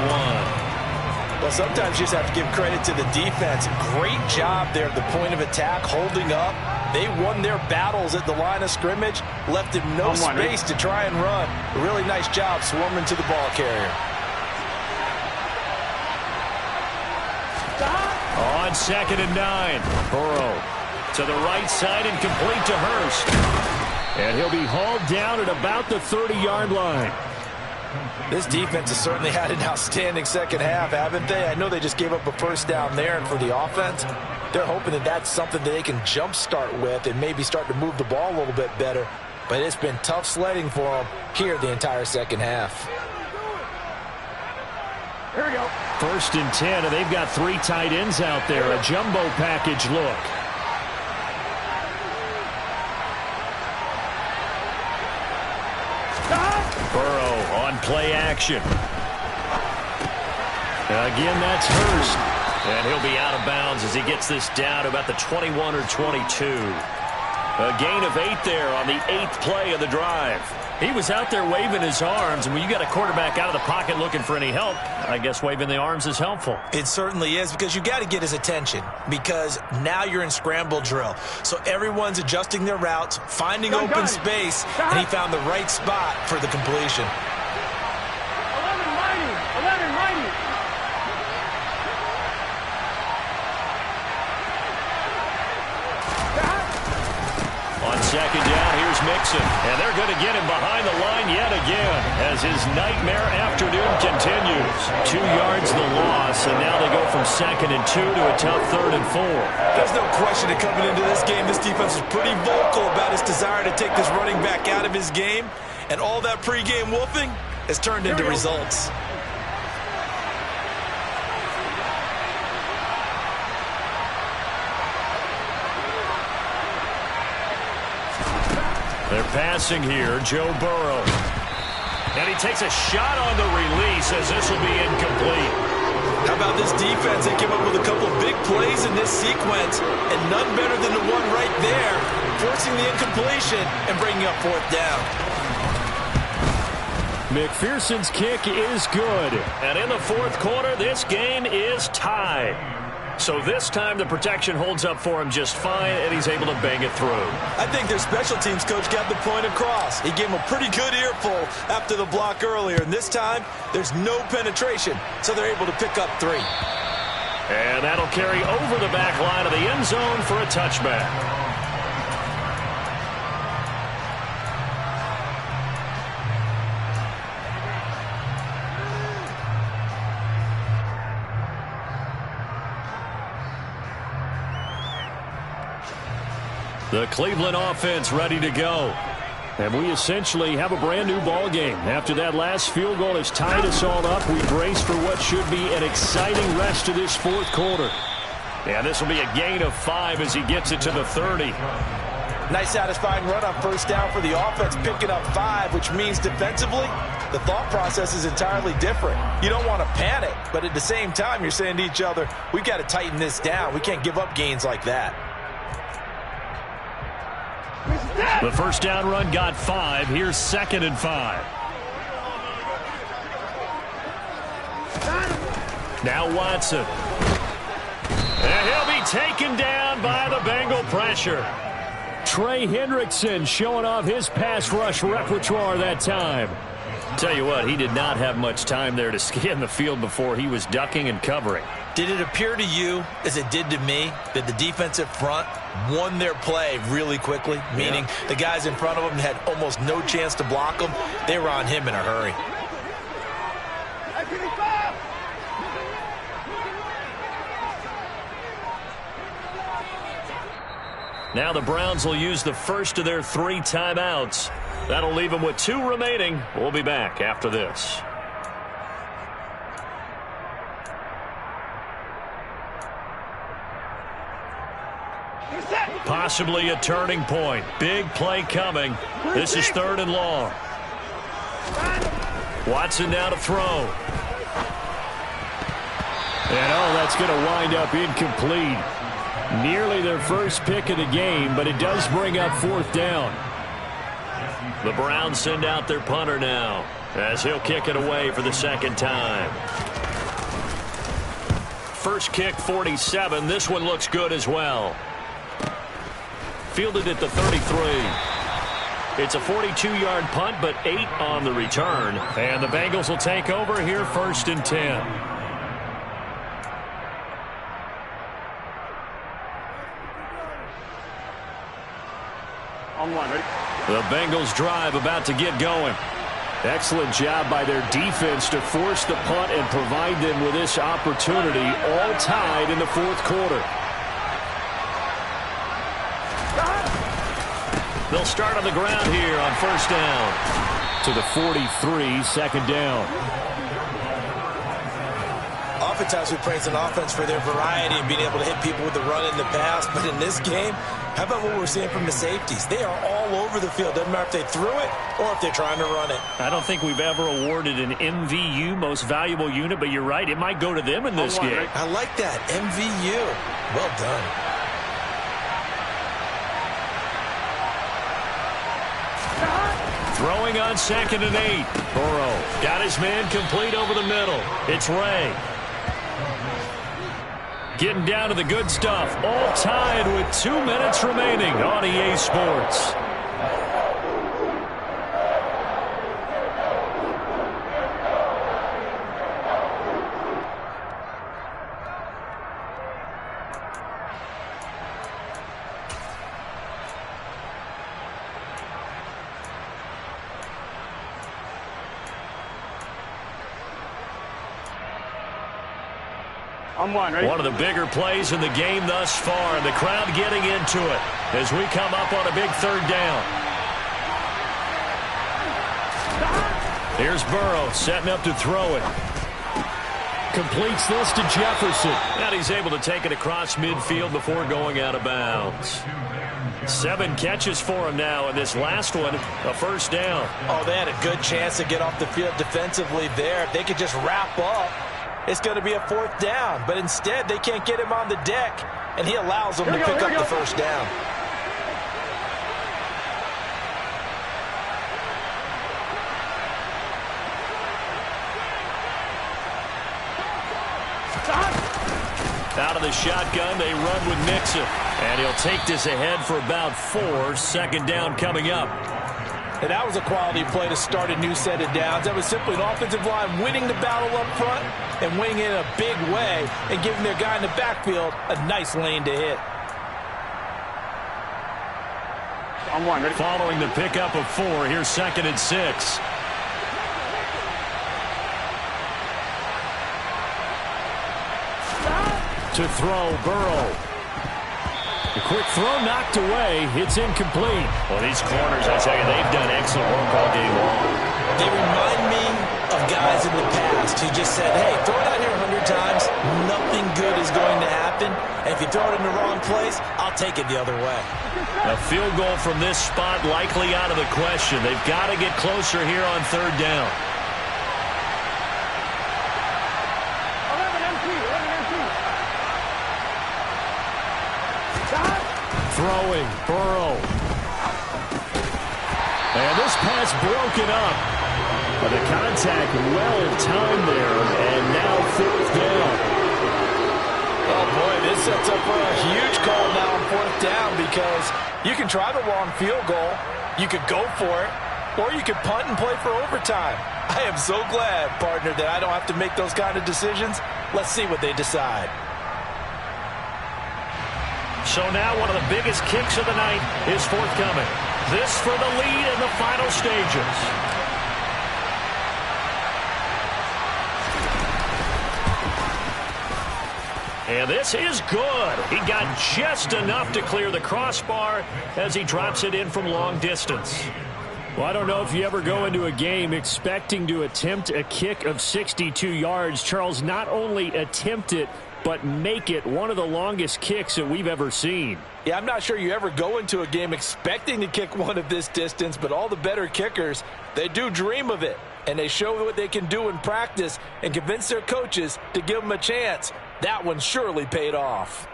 Well, sometimes you just have to give credit to the defense. Great job there at the point of attack, holding up. They won their battles at the line of scrimmage, left him no space to try and run. A really nice job swarming to the ball carrier. On 2nd and 9, Burrow to the right side and complete to Hurst. And he'll be hauled down at about the 30-yard line. This defense has certainly had an outstanding second half, haven't they? I know they just gave up a first down there, and for the offense, they're hoping that that's something that they can jumpstart with and maybe start to move the ball a little bit better. But it's been tough sledding for them here the entire second half. Here we go. 1st and 10, and they've got 3 tight ends out there. A jumbo package look. Burrow on play action. Again, that's Hurst. And he'll be out of bounds as he gets this down to about the 21 or 22. A gain of 8 there on the 8th play of the drive. He was out there waving his arms, and when you got a quarterback out of the pocket looking for any help, I guess waving the arms is helpful. It certainly is, because you got to get his attention, because now you're in scramble drill. So everyone's adjusting their routes, finding open space, and he found the right spot for the completion. 11 mighty. 11 mighty. On 2nd down, here's Mixon. And they're going to get him behind the line yet again as his nightmare afternoon continues. 2 yards the loss, and now they go from 2nd and 2 to a tough 3rd and 4. There's no question that coming into this game, this defense was pretty vocal about his desire to take this running back out of his game. And all that pregame wolfing has turned into results. They're passing here, Joe Burrow. And he takes a shot on the release as this will be incomplete. How about this defense? They came up with a couple of big plays in this sequence, and none better than the one right there, forcing the incompletion and bringing up 4th down. McPherson's kick is good. And in the fourth quarter, this game is tied. So this time the protection holds up for him just fine, and he's able to bang it through. I think their special teams coach got the point across. He gave him a pretty good earful after the block earlier, and this time there's no penetration, so they're able to pick up 3. And that'll carry over the back line of the end zone for a touchback. The Cleveland offense ready to go. And we essentially have a brand new ball game. After that last field goal has tied us all up, we brace for what should be an exciting rest of this fourth quarter. And this will be a gain of 5 as he gets it to the 30. Nice satisfying run on first down for the offense, picking up 5, which means defensively, the thought process is entirely different. You don't want to panic, but at the same time, you're saying to each other, we've got to tighten this down. We can't give up gains like that. The first down run got 5. Here's 2nd and 5. Now Watson. And he'll be taken down by the Bengal pressure. Trey Hendrickson showing off his pass rush repertoire that time. Tell you what, he did not have much time there to scan the field before he was ducking and covering. Did it appear to you, as it did to me, that the defensive front won their play really quickly? Meaning the guys in front of them had almost no chance to block them. They were on him in a hurry. Now the Browns will use the first of their 3 timeouts. That'll leave them with 2 remaining. We'll be back after this. Possibly a turning point. Big play coming. This is 3rd and long. Watson now to throw. And that's going to wind up incomplete. Nearly their first pick of the game, but it does bring up 4th down. The Browns send out their punter now, as he'll kick it away for the 2nd time. First kick, 47. This one looks good as well. Fielded at the 33. It's a 42-yard punt, but 8 on the return. And the Bengals will take over here 1st and 10. The Bengals drive about to get going. Excellent job by their defense to force the punt and provide them with this opportunity, all tied in the 4th quarter. They'll start on the ground here on 1st down. To the 43, 2nd down. Oftentimes we praise an offense for their variety and being able to hit people with the run in the pass. But in this game, how about what we're seeing from the safeties? They are all over the field. Doesn't matter if they threw it or if they're trying to run it. I don't think we've ever awarded an MVU, most valuable unit, but you're right. It might go to them in this game. I like that. MVU. Well done. Throwing on 2nd and 8. Burrow got his man complete over the middle. It's Ray. Getting down to the good stuff. All tied with 2 minutes remaining on EA Sports. One of the bigger plays in the game thus far, and the crowd getting into it as we come up on a big 3rd down. Here's Burrow setting up to throw it. Completes this to Jefferson. And he's able to take it across midfield before going out of bounds. 7 catches for him now, and this last one, a 1st down. Oh, they had a good chance to get off the field defensively there. If they could just wrap up, it's going to be a 4th down. But instead, they can't get him on the deck, and he allows them to pick up the 1st down. Out of the shotgun, they run with Mixon. And he'll take this ahead for about 4. Second down coming up. And that was a quality play to start a new set of downs. That was simply an offensive line winning the battle up front and winning it in a big way and giving their guy in the backfield a nice lane to hit. I'm one. Ready? Following the pickup of 4, here's 2nd and 6. To throw, Burrow. The quick throw knocked away. It's incomplete. Well, these corners, I tell you, they've done excellent work all game long. They remind me of guys in the past who just said, hey, throw it out here 100 times, nothing good is going to happen. And if you throw it in the wrong place, I'll take it the other way. A field goal from this spot likely out of the question. They've got to get closer here on 3rd down. 11 MT. Throwing, Burrow. And this pass broken up. But the contact well-timed there, and now 4th down. Oh, boy, this sets up for a huge call now on 4th down because you can try the long field goal, you could go for it, or you could punt and play for overtime. I am so glad, partner, that I don't have to make those kind of decisions. Let's see what they decide. So now one of the biggest kicks of the night is forthcoming. This for the lead in the final stages. And this is good. He got just enough to clear the crossbar as he drops it in from long distance. Well, I don't know if you ever go into a game expecting to attempt a kick of 62 yards. Charles, not only attempt it, but make it one of the longest kicks that we've ever seen. Yeah, I'm not sure you ever go into a game expecting to kick one of this distance, but all the better kickers, they do dream of it. And they show what they can do in practice and convince their coaches to give them a chance. That one surely paid off.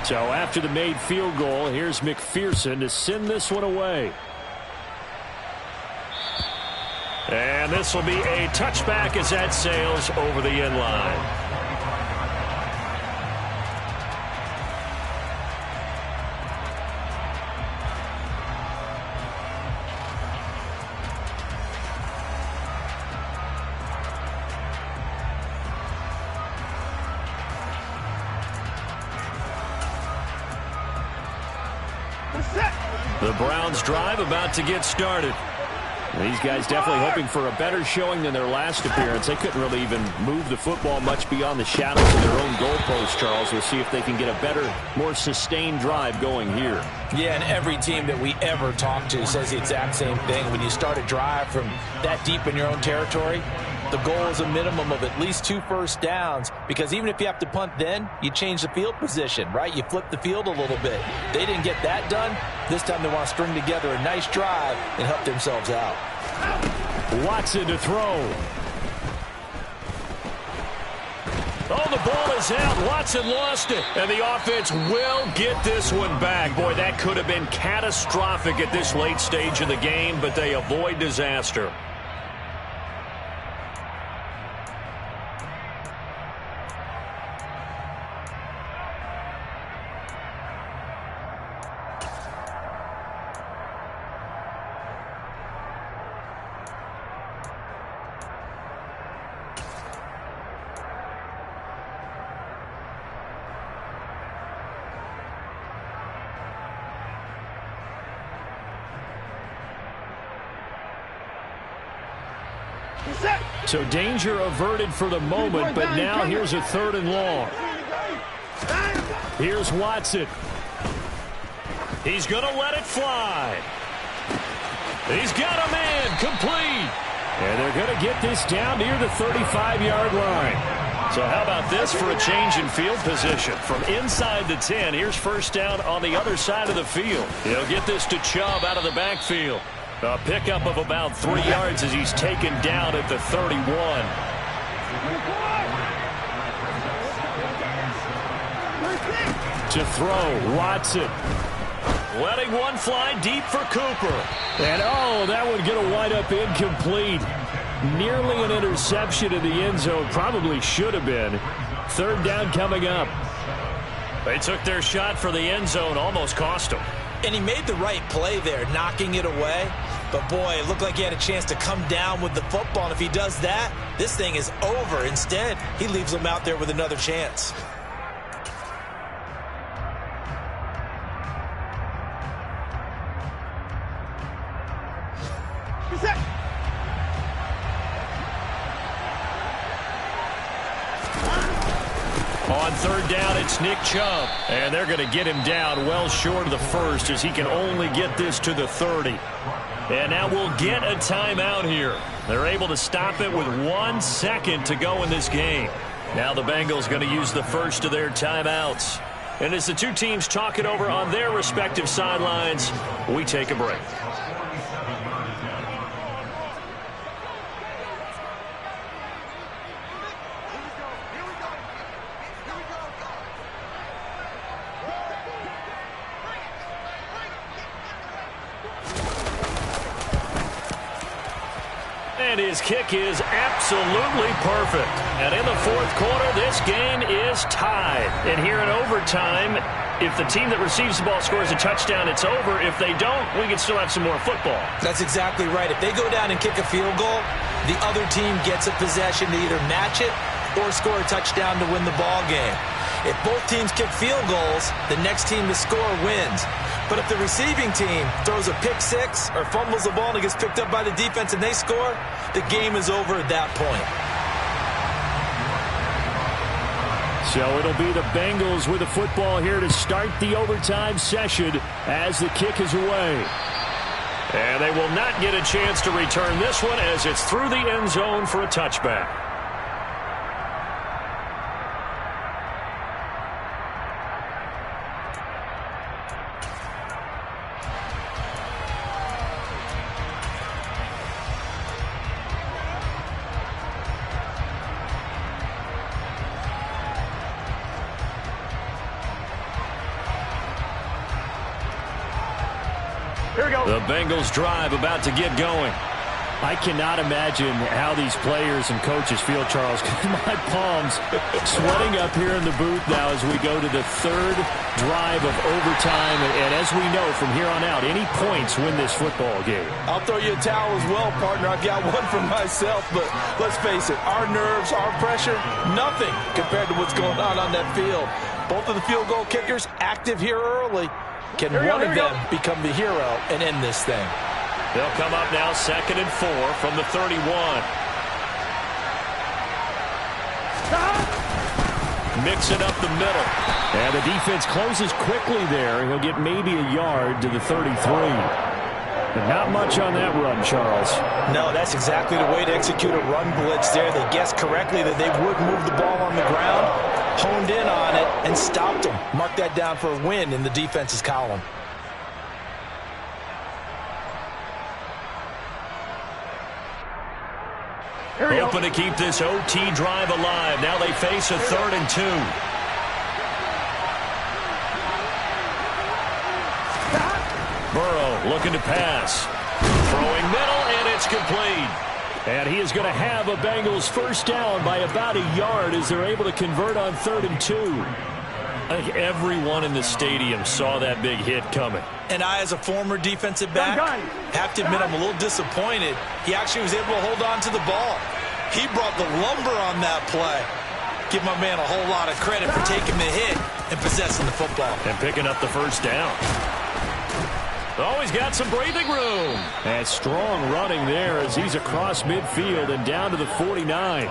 So after the made field goal, here's McPherson to send this one away. And this will be a touchback as that sails over the end line. The Browns drive about to get started. These guys definitely hoping for a better showing than their last appearance. They couldn't really even move the football much beyond the shadows of their own goalpost, Charles. We'll see if they can get a better, more sustained drive going here. Yeah, and every team that we ever talk to says the exact same thing. When you start a drive from that deep in your own territory, the goal is a minimum of at least 2 first downs, because even if you have to punt then, you change the field position, right? You flip the field a little bit. They didn't get that done. This time they want to string together a nice drive and help themselves out. Watson to throw. Oh, the ball is out. Watson lost it. And the offense will get this one back. Boy, that could have been catastrophic at this late stage of the game, but they avoid disaster. So danger averted for the moment, but now here's a 3rd and long. Here's Watson. He's going to let it fly. He's got a man complete. And they're going to get this down near the 35-yard line. So how about this for a change in field position? From inside the 10, here's first down on the other side of the field. He'll get this to Chubb out of the backfield. A pickup of about 3 yards as he's taken down at the 31. To throw, Watson. Letting one fly deep for Cooper. And, oh, that one going to wind up incomplete. Nearly an interception in the end zone. Probably should have been. Third down coming up. They took their shot for the end zone. Almost cost them. And he made the right play there, knocking it away. But, boy, it looked like he had a chance to come down with the football. And if he does that, this thing is over. Instead, he leaves him out there with another chance. On third down, it's Nick Chubb. And they're going to get him down well short of the first as he can only get this to the 30. And now we'll get a timeout here. They're able to stop it with 1 second to go in this game. Now the Bengals going to use the first of their timeouts. And as the two teams talk it over on their respective sidelines, we take a break. And his kick is absolutely perfect. And in the fourth quarter, this game is tied. And here in overtime, if the team that receives the ball scores a touchdown, it's over. If they don't, we can still have some more football. That's exactly right. If they go down and kick a field goal, the other team gets a possession to either match it or score a touchdown to win the ball game. If both teams kick field goals, the next team to score wins. But if the receiving team throws a pick six or fumbles the ball and it gets picked up by the defense and they score, the game is over at that point. So it'll be the Bengals with the football here to start the overtime session as the kick is away. And they will not get a chance to return this one as it's through the end zone for a touchback. The Bengals drive about to get going. I cannot imagine how these players and coaches feel, Charles. My palms sweating up here in the booth now as we go to the third drive of overtime. And as we know from here on out, any points win this football game. I'll throw you a towel as well, partner. I've got one for myself, but let's face it, our nerves, our pressure, nothing compared to what's going on that field. Both of the field goal kickers active here early. Can one of them become the hero and end this thing? They'll come up now 2nd and 4 from the 31. Mixing up the middle. And the defense closes quickly there. He'll get maybe a yard to the 33. But not much on that run, Charles. No, that's exactly the way to execute a run blitz there. They guessed correctly that they would move the ball on the ground, honed in on it, and stopped them. Mark that down for a win in the defense's column. Hoping to keep this OT drive alive. Now they face a 3rd and 2. Burrow looking to pass. Throwing middle, and it's complete. And he is going to have a Bengals first down by about a yard as they're able to convert on 3rd and 2. I think everyone in the stadium saw that big hit coming. And I, as a former defensive back, have to admit I'm a little disappointed. He actually was able to hold on to the ball. He brought the lumber on that play. Give my man a whole lot of credit for taking the hit and possessing the football. And picking up the first down. Oh, he's got some breathing room. And strong running there as he's across midfield and down to the 49.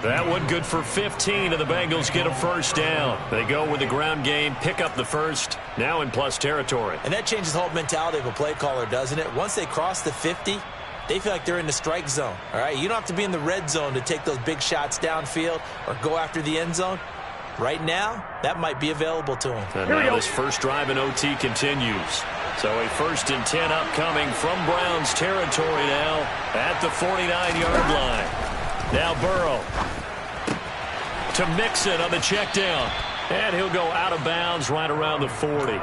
That one good for 15, and the Bengals get a first down. They go with the ground game, pick up the first, now in plus territory. And that changes the whole mentality of a play caller, doesn't it? Once they cross the 50, they feel like they're in the strike zone. All right, you don't have to be in the red zone to take those big shots downfield or go after the end zone. Right now, that might be available to them. And now this first drive in OT continues. So a 1st and 10 upcoming from Browns territory now at the 49-yard line. Now Burrow to Mixon on the check down. And he'll go out of bounds right around the 40.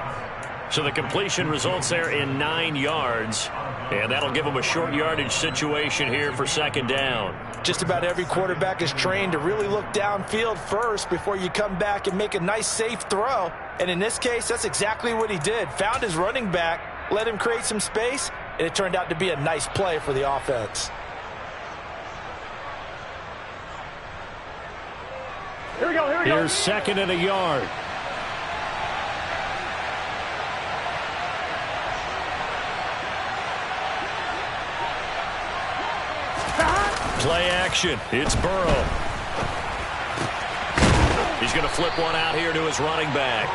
So the completion results there in 9 yards. And that'll give them a short yardage situation here for second down. Just about every quarterback is trained to really look downfield first before you come back and make a nice, safe throw. And in this case, that's exactly what he did. Found his running back, let him create some space, and it turned out to be a nice play for the offense. Here we go. Here's second and a yard. Play action. It's Burrow. He's going to flip one out here to his running back.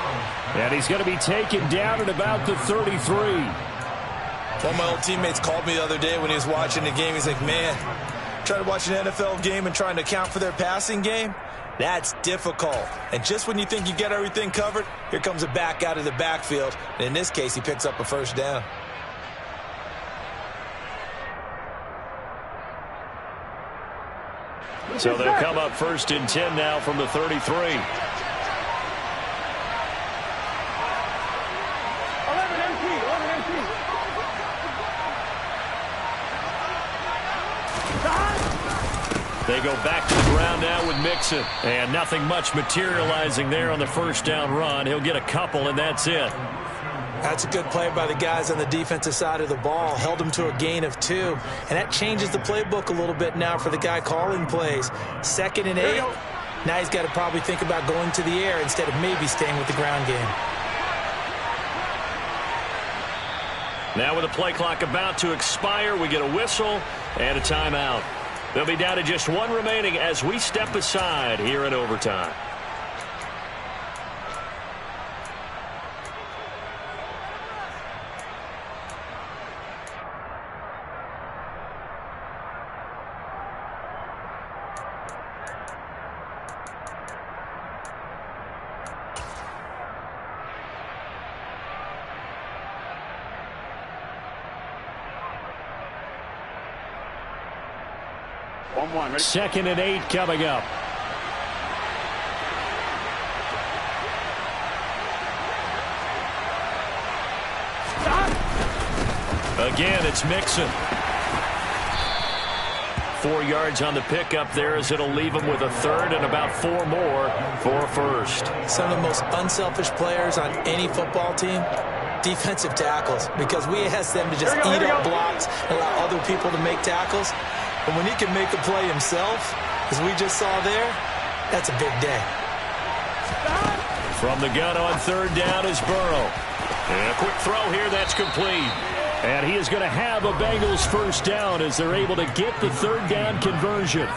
And he's going to be taken down at about the 33. One of my old teammates called me the other day when he was watching the game. He's like, man, trying to watch an NFL game and trying to account for their passing game, that's difficult. And just when you think you get everything covered, here comes a back out of the backfield. And in this case, he picks up a first down. So they'll come up first and 10 now from the 33. 11 empty. They go back to the ground now with Mixon. And nothing much materializing there on the first down run. He'll get a couple, and that's it. That's a good play by the guys on the defensive side of the ball. Held him to a gain of 2. And that changes the playbook a little bit now for the guy calling plays. 2nd and 8. Now he's got to probably think about going to the air instead of maybe staying with the ground game. Now with the play clock about to expire, we get a whistle and a timeout. They'll be down to just one remaining as we step aside here in overtime. Ready? 2nd and 8 coming up. Again, it's Mixon. 4 yards on the pickup there as it'll leave him with a third and about 4 more for a first. Some of the most unselfish players on any football team, defensive tackles, because we ask them to just eat up blocks and allow other people to make tackles. And when he can make a play himself, as we just saw there, that's a big day. From the gun on third down is Burrow. And a quick throw here, that's complete. And he is going to have a Bengals first down as they're able to get the third down conversion.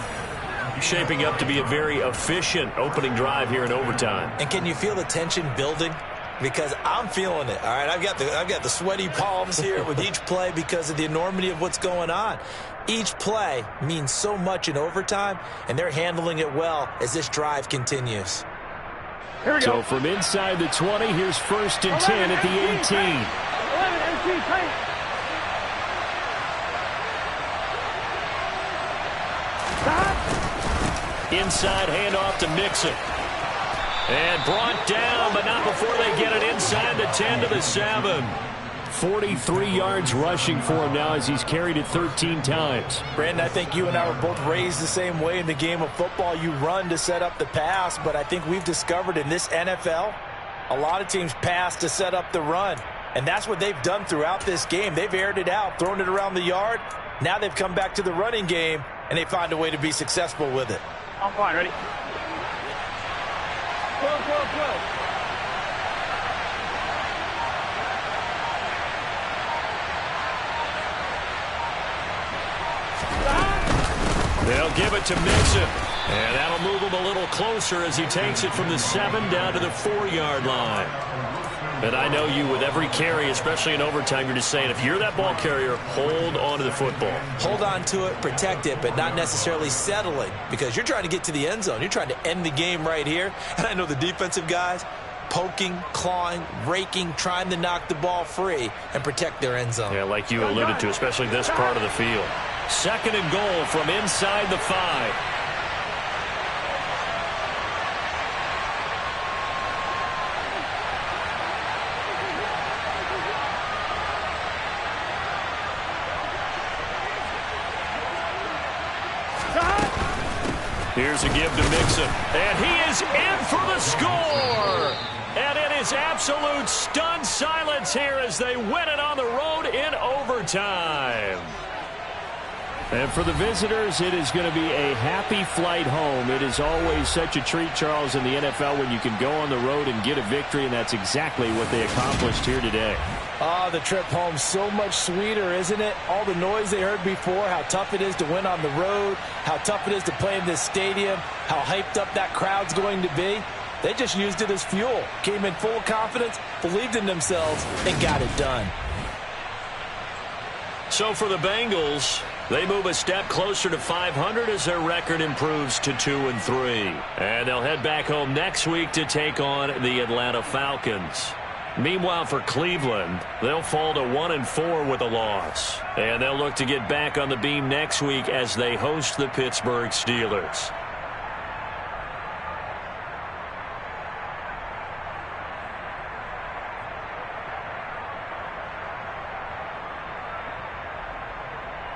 Shaping up to be a very efficient opening drive here in overtime. And can you feel the tension building? Because I'm feeling it. All right, I've got the sweaty palms here with each play because of the enormity of what's going on. Each play means so much in overtime, and they're handling it well as this drive continues. Here we go. So from inside the 20, here's 1st and 10 at the 18. 11 empty, tight. Inside handoff to Mixon. And brought down, but not before they get it inside the 10 to the 7. 43 yards rushing for him now as he's carried it 13 times. Brandon, I think you and I were both raised the same way in the game of football. You run to set up the pass, but I think we've discovered in this NFL, a lot of teams pass to set up the run. And that's what they've done throughout this game. They've aired it out, thrown it around the yard. Now they've come back to the running game, and they find a way to be successful with it. I'm fine, ready? Go. They'll give it to Mixon. And that'll move him a little closer as he takes it from the 7 down to the 4-yard line. And I know you, with every carry, especially in overtime, you're just saying, if you're that ball carrier, hold on to the football. Hold on to it, protect it, but not necessarily settling, because you're trying to get to the end zone. You're trying to end the game right here. And I know the defensive guys poking, clawing, raking, trying to knock the ball free and protect their end zone. Yeah, like you alluded to, especially this part of the field. 2nd and goal from inside the 5. Here's a give to Mixon. And he is in for the score. And it is absolute stunned silence here as they win it on the road in overtime. And for the visitors, it is going to be a happy flight home. It is always such a treat, Charles, in the NFL when you can go on the road and get a victory, and that's exactly what they accomplished here today. The trip home so much sweeter, isn't it? All the noise they heard before, how tough it is to win on the road, how tough it is to play in this stadium, how hyped up that crowd's going to be. They just used it as fuel, came in full of confidence, believed in themselves, and got it done. So for the Bengals, they move a step closer to 500 as their record improves to 2-3. And they'll head back home next week to take on the Atlanta Falcons. Meanwhile, for Cleveland, they'll fall to 1-4 with a loss. And they'll look to get back on the beam next week as they host the Pittsburgh Steelers.